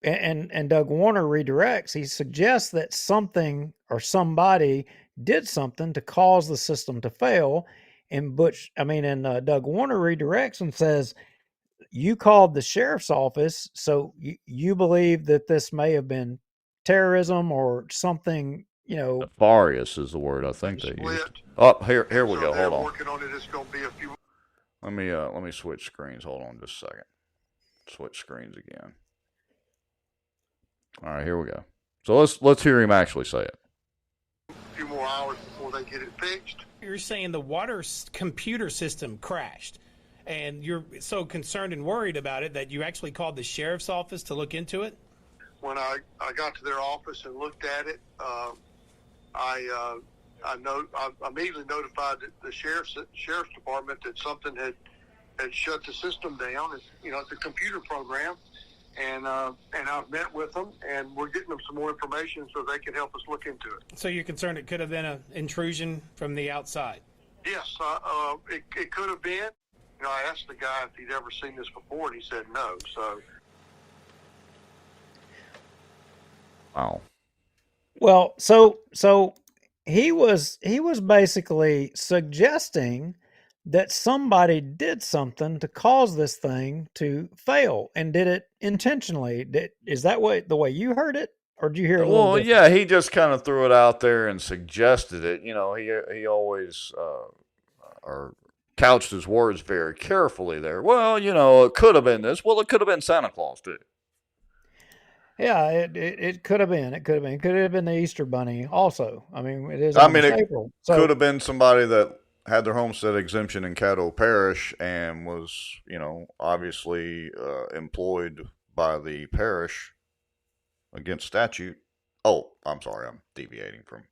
and Doug Warner redirects. He suggests that something or somebody did something to cause the system to fail. And Doug Warner redirects and says, you called the sheriff's office, so you believe that this may have been terrorism or something, Nefarious is the word I think they used. Oh, here we go. Hold on. Working on it. It's going to be a few. Let me switch screens. Hold on just a second. Switch screens again. All right, here we go. So let's hear him actually say it. A few more hours before they get it fixed. You're saying the water computer system crashed, and you're so concerned and worried about it that you actually called the sheriff's office to look into it? When I got to their office and looked at it, I immediately notified the sheriff's department that something had shut the system down. It's a computer program, and I've met with them, and we're getting them some more information so they can help us look into it. So you're concerned it could have been an intrusion from the outside? Yes, it could have been. I asked the guy if he'd ever seen this before, and he said no. So. Wow. Well, so he was basically suggesting that somebody did something to cause this thing to fail and did it intentionally. Is that the way you heard it, or did you hear it? Well, yeah, he just kind of threw it out there and suggested it. He always or couched his words very carefully there. Well, it could have been this. Well, it could have been Santa Claus too. Yeah, it could have been. It could have been the Easter Bunny also. I mean, it is. April. So, could have been somebody that had their homestead exemption in Caddo Parish and was, obviously employed by the parish against statute. Oh, I'm sorry, I'm deviating from.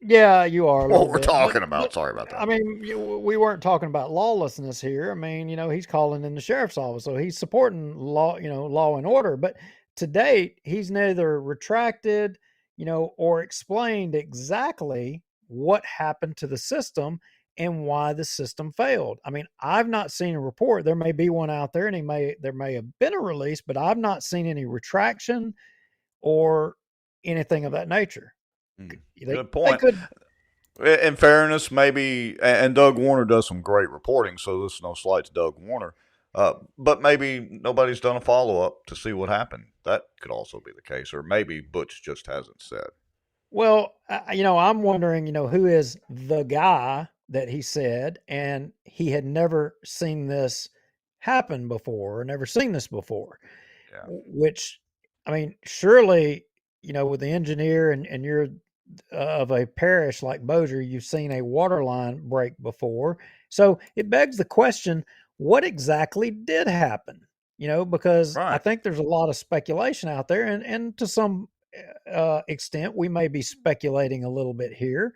Yeah, you are. What we're talking about. Sorry about that. I mean, we weren't talking about lawlessness here. I mean, he's calling in the sheriff's office, so he's supporting law, law and order. But to date, he's neither retracted, or explained exactly what happened to the system and why the system failed. I mean, I've not seen a report. There may be one out there, and there may have been a release, but I've not seen any retraction or anything of that nature. Good point. In fairness, maybe, and Doug Warner does some great reporting, so this is no slight to Doug Warner. But maybe nobody's done a follow up to see what happened. That could also be the case, or maybe Butch just hasn't said. Well, I'm wondering, who is the guy that he said, and he had never seen this happen before, or never seen this before. Yeah. Which, I mean, surely, with the engineer and you're of a parish like Bossier, you've seen a water line break before. So it begs the question, what exactly did happen? Because I Right. think there's a lot of speculation out there, and to some extent, we may be speculating a little bit here.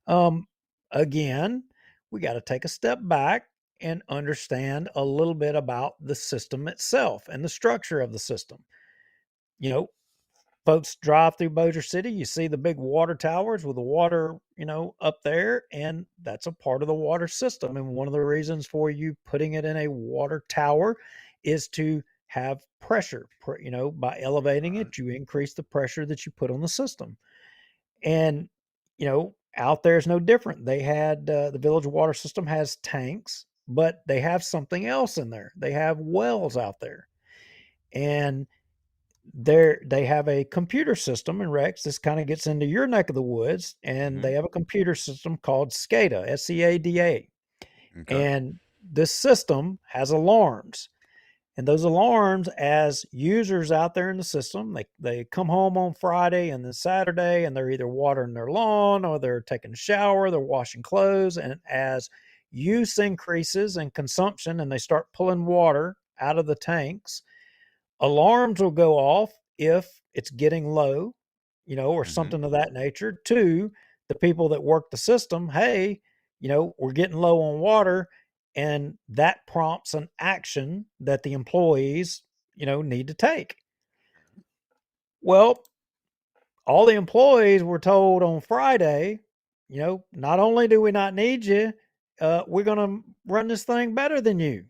Um, Again, we got to take a step back and understand a little bit about the system itself and the structure of the system. You know, Folks drive through Bossier City, you see the big water towers with the water, up there, and that's a part of the water system. And one of the reasons for you putting it in a water tower is to have pressure. By elevating Right. it, you increase the pressure that you put on the system. And, out there is no different. They had the village water system has tanks, but they have something else in there. They have wells out there. And they have a computer system, and Rex, this kind of gets into your neck of the woods, and Mm-hmm. they have a computer system called SCADA, SCADA. Okay. And this system has alarms. And those alarms, as users out there in the system, they come home on Friday and then Saturday, and they're either watering their lawn or they're taking a shower, they're washing clothes. And as use increases and consumption and they start pulling water out of the tanks, alarms will go off if it's getting low, or Mm-hmm. something of that nature, to the people that work the system. Hey, we're getting low on water. And that prompts an action that the employees, need to take. Well, all the employees were told on Friday, not only do we not need you, we're going to run this thing better than you.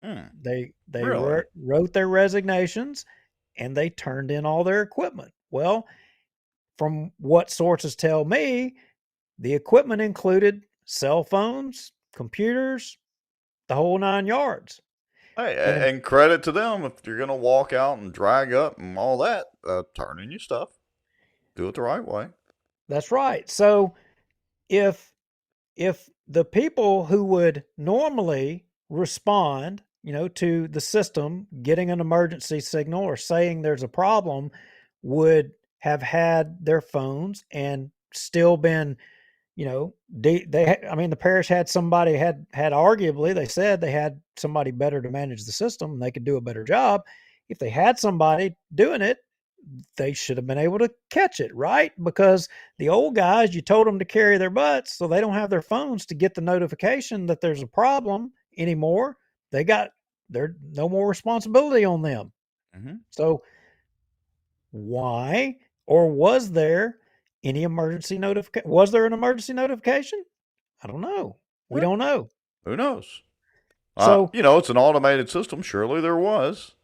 Mm. They Really? wrote their resignations, and they turned in all their equipment. Well, from what sources tell me, the equipment included cell phones, computers, the whole 9 yards. Hey, And and credit to them if you're gonna walk out and drag up and all that. Turn in your stuff. Do it the right way. that's right. So if the people who would normally respond, to the system getting an emergency signal or saying there's a problem, would have had their phones and still been, I mean, the parish had somebody had arguably, they said they had somebody better to manage the system and they could do a better job. If they had somebody doing it, they should have been able to catch it, right? Because the old guys, you told them to carry their butts, so they don't have their phones to get the notification that there's a problem anymore. There's no more responsibility on them. Mm-hmm. So why, or was there any emergency notification? Was there an emergency notification? I don't know. We don't know. Who knows? So It's an automated system. Surely there was.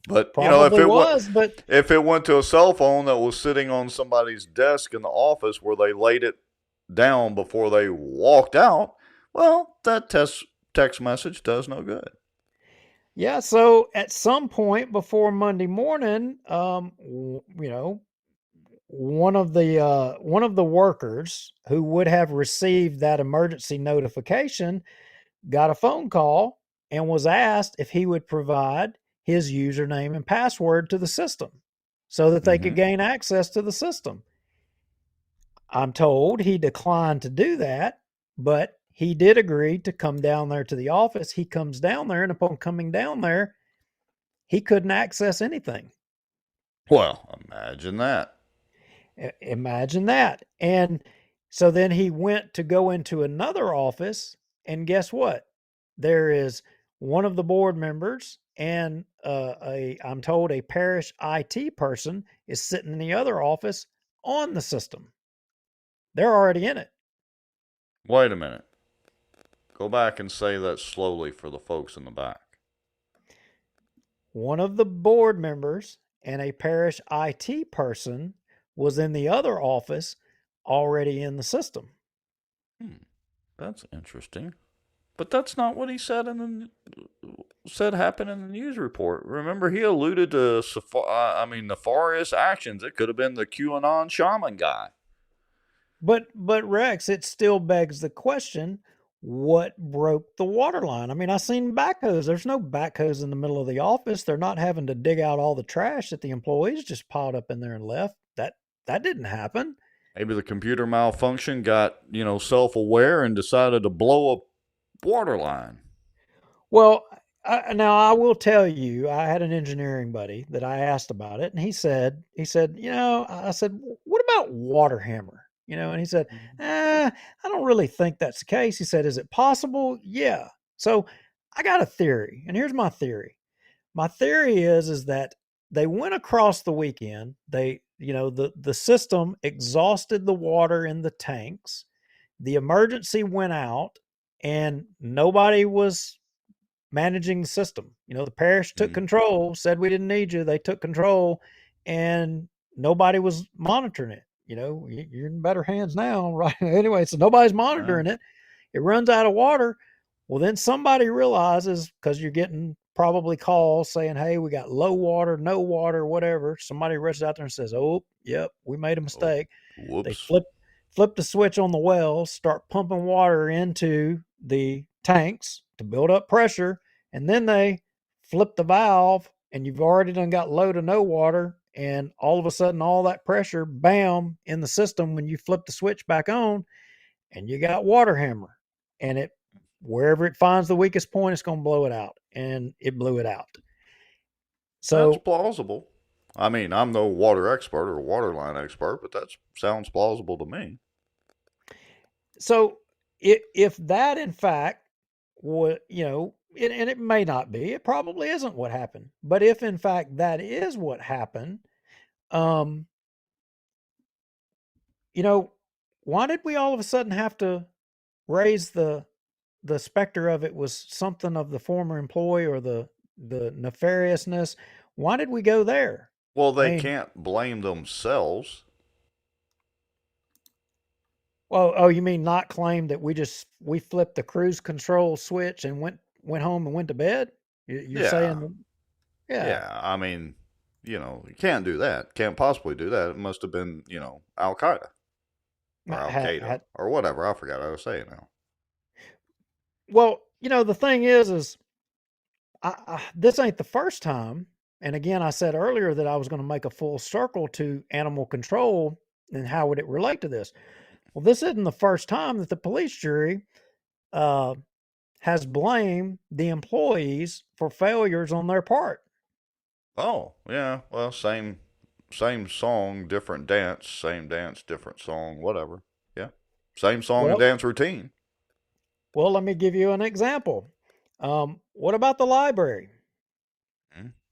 But probably was, but if it went to a cell phone that was sitting on somebody's desk in the office where they laid it down before they walked out, well, that text message does no good. yeah. So at some point before Monday morning, one of the workers who would have received that emergency notification got a phone call and was asked if he would provide his username and password to the system so that they could Mm-hmm. gain access to the system. I'm told he declined to do that, but he did agree to come down there to the office. He comes down there, and upon coming down there, he couldn't access anything. Well, imagine that. Imagine that. And so then he went to go into another office, and guess what? There is one of the board members and I'm told a parish IT person is sitting in the other office on the system. They're already in it. Wait a minute. Go back and say that slowly for the folks in the back. One of the board members and a parish IT person was in the other office already in the system. That's interesting. But that's not what he said said happened in the news report. Remember, he alluded to nefarious actions. It could have been the QAnon shaman guy. But Rex, it still begs the question: what broke the water line? I mean, I seen backhoes. There's no backhoes in the middle of the office. They're not having to dig out all the trash that the employees just piled up in there and left. That didn't happen. Maybe the computer malfunction got self-aware and decided to blow a water line. Well, now I will tell you, I had an engineering buddy that I asked about it, and he said, I said, what about water hammer? And he said, I don't really think that's the case. He said, is it possible? Yeah. So I got a theory, and here's my theory. My theory is that they went across the weekend. The system exhausted the water in the tanks. The emergency went out, and nobody was managing the system. The parish took control, said we didn't need you. They took control, and nobody was monitoring it. You're in better hands now, right? Anyway, so nobody's monitoring it. It runs out of water. Well, then somebody realizes, because you're getting probably calls saying, hey, we got low water, no water, whatever. Somebody rushes out there and says, oh, yep, we made a mistake. Whoops. They flip the switch on the well, start pumping water into the tanks to build up pressure, and then they flip the valve, and you've already done got low to no water, and all of a sudden all that pressure, bam, in the system when you flip the switch back on, and you got water hammer, and it wherever it finds the weakest point, it's going to blow it out, and it blew it out. So that's plausible. I mean, I'm no water expert or water line expert, but that sounds plausible to me. So if that in fact was, and it may not be, it probably isn't what happened, but if in fact that is what happened, why did we all of a sudden have to raise the specter of it was something of the former employee or the nefariousness? Why did we go there? Well, they can't blame themselves. Well, oh, you mean not claim that we flipped the cruise control switch and went home and went to bed? You're saying, yeah. Yeah, I mean, you can't do that. Can't possibly do that. It must have been, Al Qaeda or Al Qaeda or whatever. I forgot how to say it now. Well, the thing is this ain't the first time. And again, I said earlier that I was going to make a full circle to animal control and how would it relate to this? Well, this isn't the first time that the police jury has blamed the employees for failures on their part. Oh, yeah. Well, same song, different dance, same dance, different song, whatever. Yeah. Same song and dance routine. Well, let me give you an example. What about the library?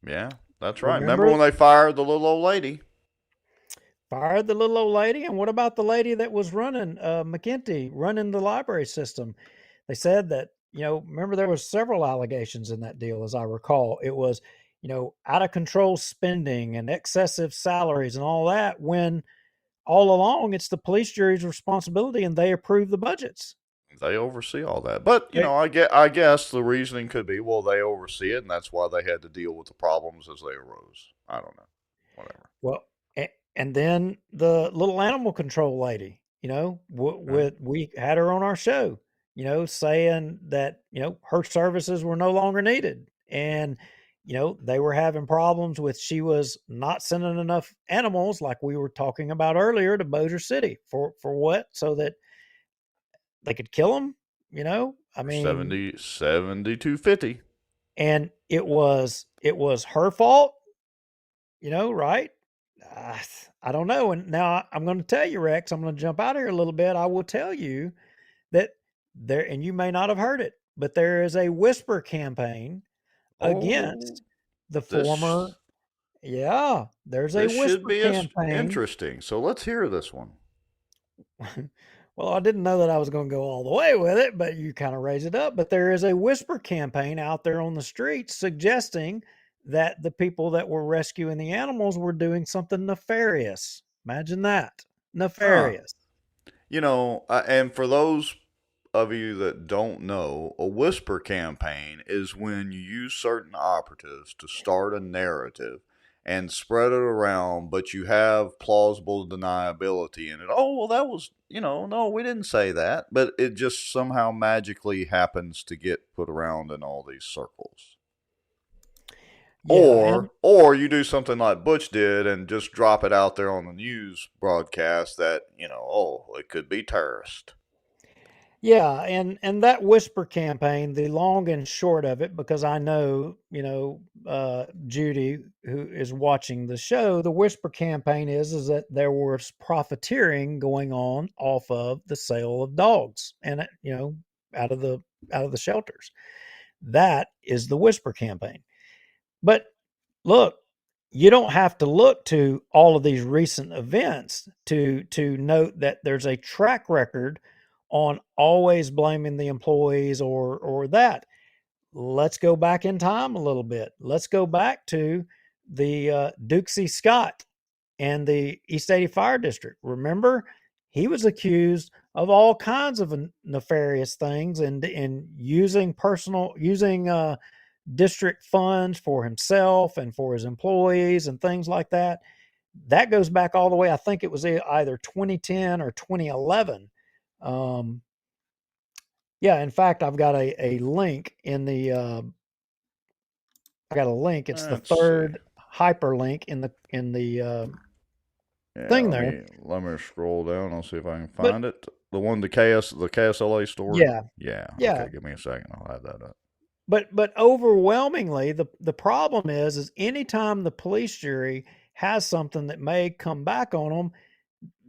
Yeah, that's right. Remember when they fired the little old lady? Fired the little old lady? And what about the lady that was running, McKenty, running the library system? They said that, remember there was several allegations in that deal, as I recall. It was, out of control spending and excessive salaries and all that, when all along it's the police jury's responsibility and they approve the budgets. They oversee all that. But, I guess the reasoning could be, well, they oversee it, and that's why they had to deal with the problems as they arose. I don't know. Whatever. Well, and then the little animal control lady, we had her on our show, saying that, her services were no longer needed. And, they were having problems with, she was not sending enough animals, like we were talking about earlier, to Bossier City. For what? So that they could kill them, I mean, 7250. And it was her fault, right? I don't know. And now I'm going to tell you, Rex, I'm going to jump out here a little bit. I will tell you that there, and you may not have heard it, but there is a whisper campaign against the former. Yeah, there's a whisper campaign. Interesting. So let's hear this one. Well, I didn't know that I was going to go all the way with it, but you kind of raise it up. But there is a whisper campaign out there on the streets suggesting that the people that were rescuing the animals were doing something nefarious. Imagine that. Nefarious. And for those of you that don't know, a whisper campaign is when you use certain operatives to start a narrative and spread it around, but you have plausible deniability in it. Oh, well, that was, no, we didn't say that. But it just somehow magically happens to get put around in all these circles. Yeah, Or you do something like Butch did and just drop it out there on the news broadcast that, it could be terrorist. yeah, and that whisper campaign, the long and short of it, because I know, Judy, who is watching the show, the whisper campaign is that there was profiteering going on off of the sale of dogs and out of the shelters. That is the whisper campaign. But look, you don't have to look to all of these recent events to note that there's a track record on always blaming the employees or that. Let's go back in time a little bit. Let's go back to the Dukesy Scott and the East 80 Fire District. Remember, he was accused of all kinds of nefarious things and using district funds for himself and for his employees and things like that. That goes back all the way. I think it was either 2010 or 2011. Yeah, in fact, I've got a link in the. I got a link. It's the third hyperlink in the thing there. Let me scroll down. I'll see if I can find it. The one the KSLA story. Yeah. Okay, give me a second. I'll have that up. But overwhelmingly, the problem is anytime the police jury has something that may come back on them,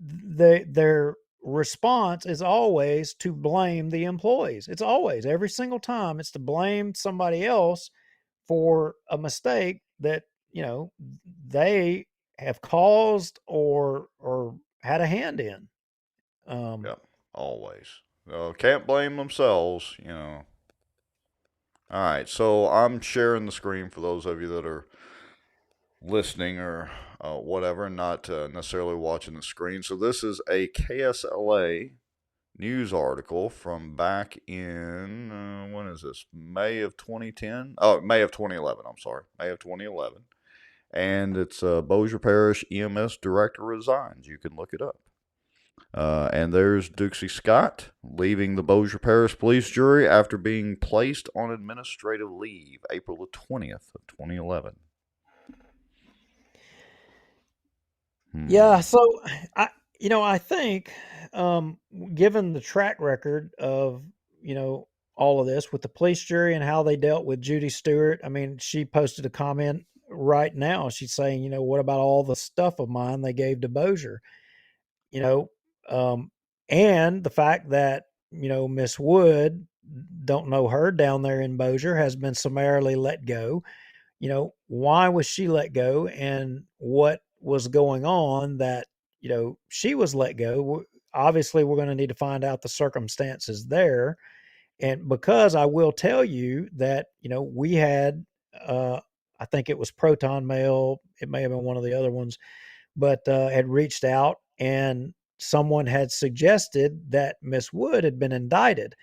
their response is always to blame the employees. It's always, every single time, it's to blame somebody else for a mistake that they have caused or had a hand in. Yep, always. Can't blame themselves. All right, so I'm sharing the screen for those of you that are listening or whatever, not necessarily watching the screen. So this is a KSLA news article from back in, when is this? May of 2010? Oh, May of 2011, I'm sorry. May of 2011. And it's Bossier Parish EMS Director resigns. You can look it up. And there's Dukesy Scott leaving the Bossier Parish Police Jury after being placed on administrative leave April the 20th of 2011. Yeah, so I think given the track record of all of this with the police jury and how they dealt with Judy Stewart, I mean, she posted a comment right now. She's saying, what about all the stuff of mine they gave to Bossier? And the fact that Miss Wood, don't know her down there in Bossier, has been summarily let go. Why was she let go, and what was going on that she was let go? Obviously, we're going to need to find out the circumstances there. And because I will tell you that we had I think it was Proton Mail, it may have been one of the other ones, but had reached out and someone had suggested that Miss Wood had been indicted.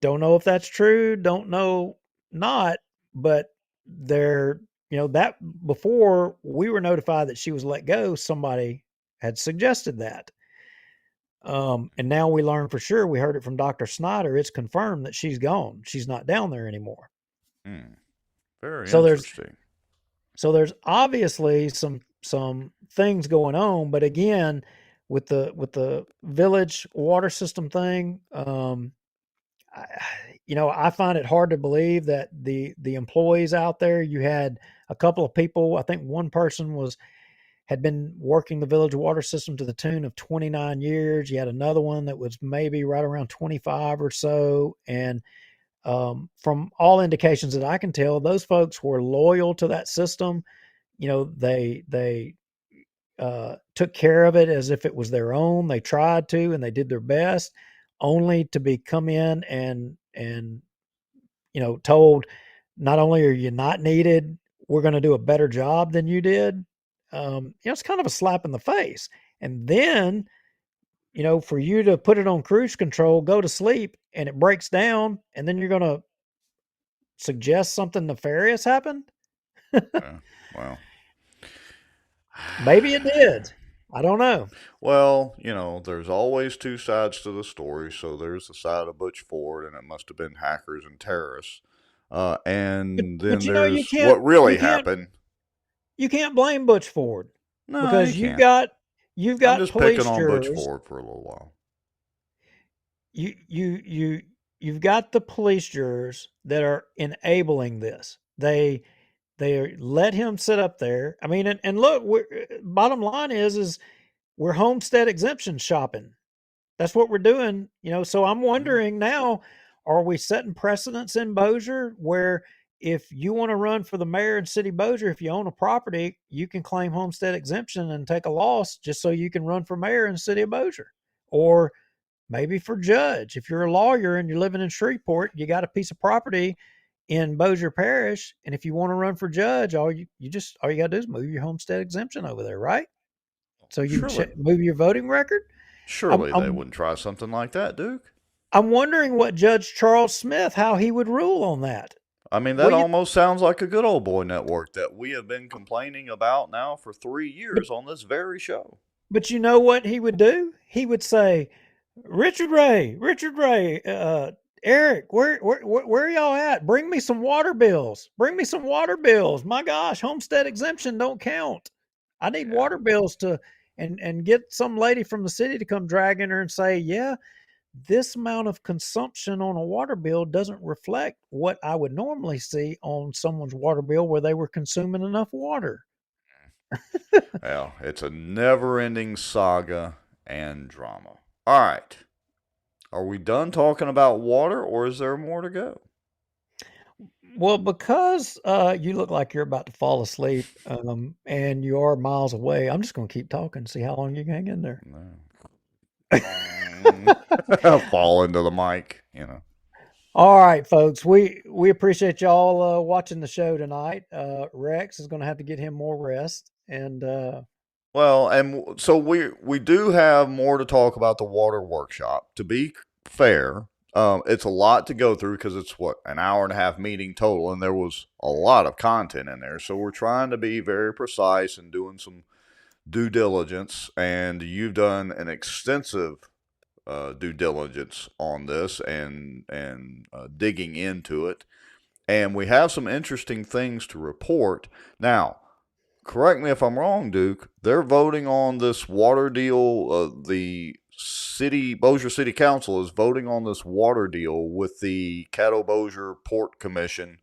Don't know if that's true, don't know not, but there, that before we were notified that she was let go, somebody had suggested that. And now we learn for sure, we heard it from Dr. Snyder, it's confirmed that she's gone. She's not down there anymore. Very interesting. So there's obviously some things going on, but again, with the village water system thing, I find it hard to believe that the employees out there, you had a couple of people, I think one person had been working the village water system to the tune of 29 years. You had another one that was maybe right around 25 or so. And from all indications that I can tell, those folks were loyal to that system. They took care of it as if it was their own. They tried to, and they did their best, only to be come in and told, not only are you not needed, we're going to do a better job than you did. It's kind of a slap in the face. And then for you to put it on cruise control, go to sleep, and it breaks down, and then you're going to suggest something nefarious happened? Yeah, well, Maybe it did. I don't know. well, there's always two sides to the story. So there's the side of Butch Ford, and it must have been hackers and terrorists. And But then you there's can't what really you can't happened. you can't blame Butch Ford No, you because you've can't. got you've I'm got just picking police on Butch jurors. Ford for a little while. You've got the police jurors that are enabling this. They let him sit up there. I mean, and look, bottom line is we're homestead exemption shopping. That's what we're doing, So I'm wondering now, are we setting precedents in Bossier where if you want to run for the mayor in City Bossier, if you own a property, you can claim homestead exemption and take a loss just so you can run for mayor in the city of Bossier, or maybe for judge. If you're a lawyer and you're living in Shreveport, you got a piece of property in Bossier Parish, and if you want to run for judge, all you got to do is move your homestead exemption over there, right? So you can Surely, move your voting record. surely they I'm wouldn't try something like that, Duke. I'm wondering what Judge Charles Smith, how he would rule on that. I mean, that Well, almost sounds like a good old boy network that we have been complaining about now for 3 years on this very show. but you know what he would do? He would say, Richard Ray, Eric, where are y'all at? Bring me some water bills. Bring me some water bills. My gosh, homestead exemption don't count. I need Yeah. water bills and get some lady from the city to come drag in her and say, yeah, this amount of consumption on a water bill doesn't reflect what I would normally see on someone's water bill where they were consuming enough water. Well, it's a never-ending saga and drama. All right. Are we done talking about water, or is there more to go? Well, because you look like you're about to fall asleep, and you are miles away, I'm just going to keep talking, see how long you can hang in there. Fall into the mic, All right, folks, we appreciate y'all watching the show tonight. Rex is going to have to get him more rest, and Well, and so we do have more to talk about the water workshop. To be fair, it's a lot to go through because it's an hour and a half meeting total, and there was a lot of content in there. So we're trying to be very precise and doing some due diligence. And you've done an extensive due diligence on this and digging into it. And we have some interesting things to report now. Correct me if I'm wrong, Duke. They're voting on this water deal. The Bossier City Council is voting on this water deal with the Caddo Bossier Port Commission.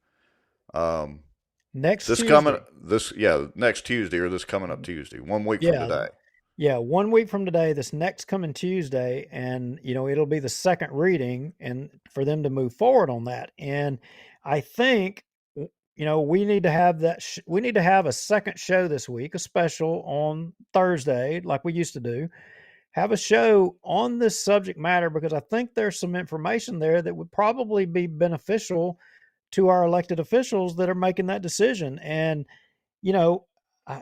next This Tuesday. Next Tuesday or this coming up Tuesday, 1 week from today. Yeah, 1 week from today, this next coming Tuesday, and it'll be the second reading, and for them to move forward on that. And I think we need to have that. We need to have a second show this week, a special on Thursday, like we used to do. Have a show on this subject matter because I think there's some information there that would probably be beneficial to our elected officials that are making that decision. And I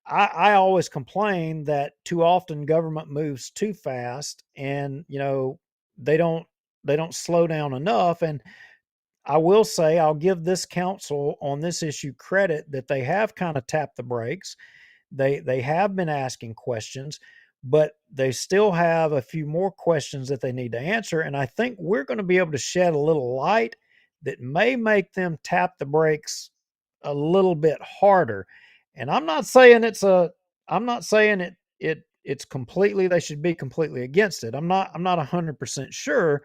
I always complain that too often government moves too fast, and they don't slow down enough. And I will say I'll give this council on this issue credit that they have kind of tapped the brakes. They have been asking questions, but they still have a few more questions that they need to answer. And I think we're going to be able to shed a little light that may make them tap the brakes a little bit harder. And I'm not saying it's completely, they should be completely against it. I'm not 100% sure,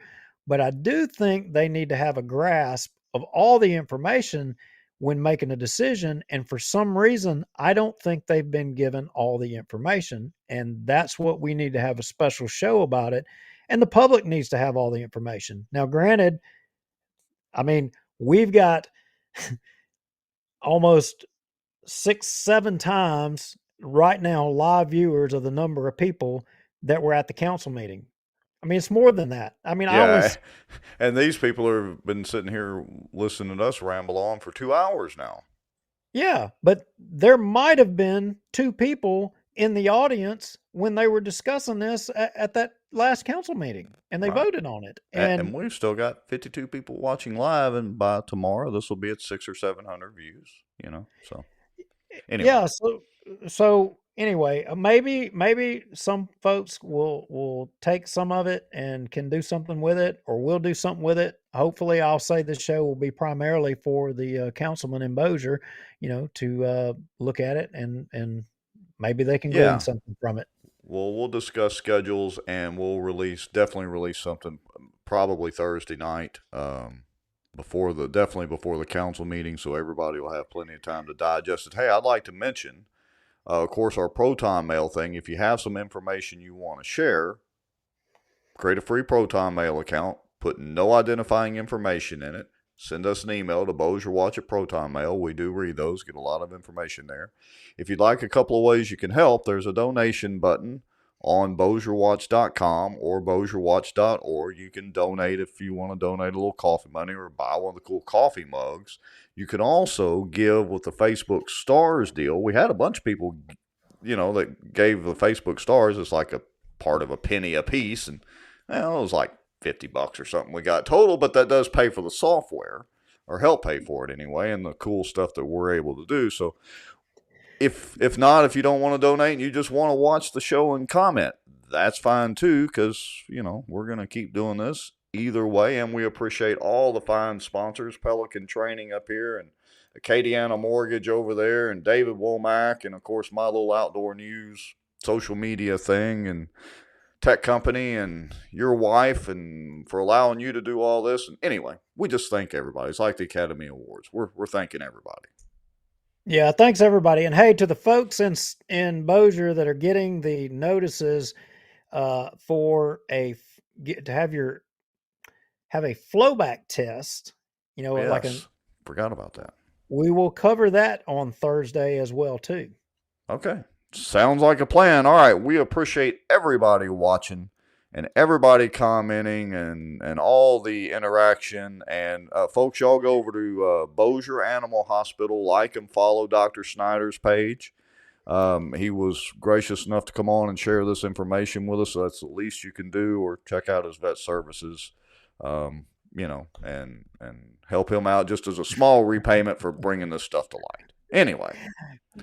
but I do think they need to have a grasp of all the information when making a decision. And for some reason, I don't think they've been given all the information. And that's what we need to have a special show about it. And the public needs to have all the information. Now, granted, I mean, we've got almost 6-7 times right now live viewers of the number of people that were at the council meeting. I mean, it's more than that. I mean, and these people have been sitting here listening to us ramble on for 2 hours now. Yeah, but there might have been 2 people in the audience when they were discussing this at that last council meeting, and they Right. voted on it. And we've still got 52 people watching live, and by tomorrow, this will be at 600 or 700 views. So anyway. Yeah. So anyway, maybe some folks will take some of it and can do something with it, or we'll do something with it. Hopefully, I'll say this show will be primarily for the councilman in Bossier, to look at it and maybe they can glean something from it. Well, we'll discuss schedules, and we'll definitely release something probably Thursday night, definitely before the council meeting, so everybody will have plenty of time to digest it. Hey, I'd like to mention, of course, our Proton Mail thing. If you have some information you want to share, create a free Proton Mail account, put no identifying information in it. Send us an email to bossierwatch at Proton Mail. We do read those, get a lot of information there. If you'd like a couple of ways you can help, there's a donation button on bossierwatch.com or bossierwatch.org. You can donate if you want to donate a little coffee money or buy one of the cool coffee mugs. You can also give with the Facebook Stars deal. We had a bunch of people, that gave the Facebook Stars. It's like a part of a penny a piece, and it was like $50 or something we got total, but that does pay for the software, or help pay for it anyway, and the cool stuff that we're able to do. So if you don't want to donate and you just want to watch the show and comment, that's fine too, because we're going to keep doing this either way, and we appreciate all the fine sponsors, Pelican Training up here, and Acadiana Mortgage over there, and David Womack, and of course my little outdoor news social media thing, and tech company, and your wife, and for allowing you to do all this. And anyway, we just thank everybody. It's like the Academy Awards. We're thanking everybody. Yeah, thanks everybody. And hey, to the folks in Bossier that are getting the notices to have a flowback test, Yes, forgot about that. We will cover that on Thursday as well too. Okay. Sounds like a plan. All right. We appreciate everybody watching and everybody commenting and all the interaction. And folks, y'all go over to Bossier Animal Hospital, like and follow Dr. Snyder's page. He was gracious enough to come on and share this information with us. So that's the least you can do, or check out his vet services, and help him out just as a small repayment for bringing this stuff to light. Anyway,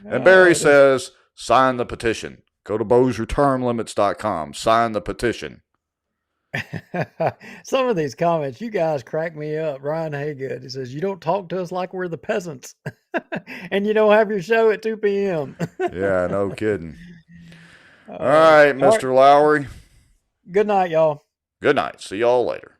and Barry says, sign the petition. Go to BossierTermLimits.com. Sign the petition. Some of these comments, you guys crack me up. Ryan Haygood, he says, you don't talk to us like we're the peasants. And you don't have your show at 2 p.m. Yeah, no kidding. All right, Mr. Lowry. Good night, y'all. Good night. See y'all later.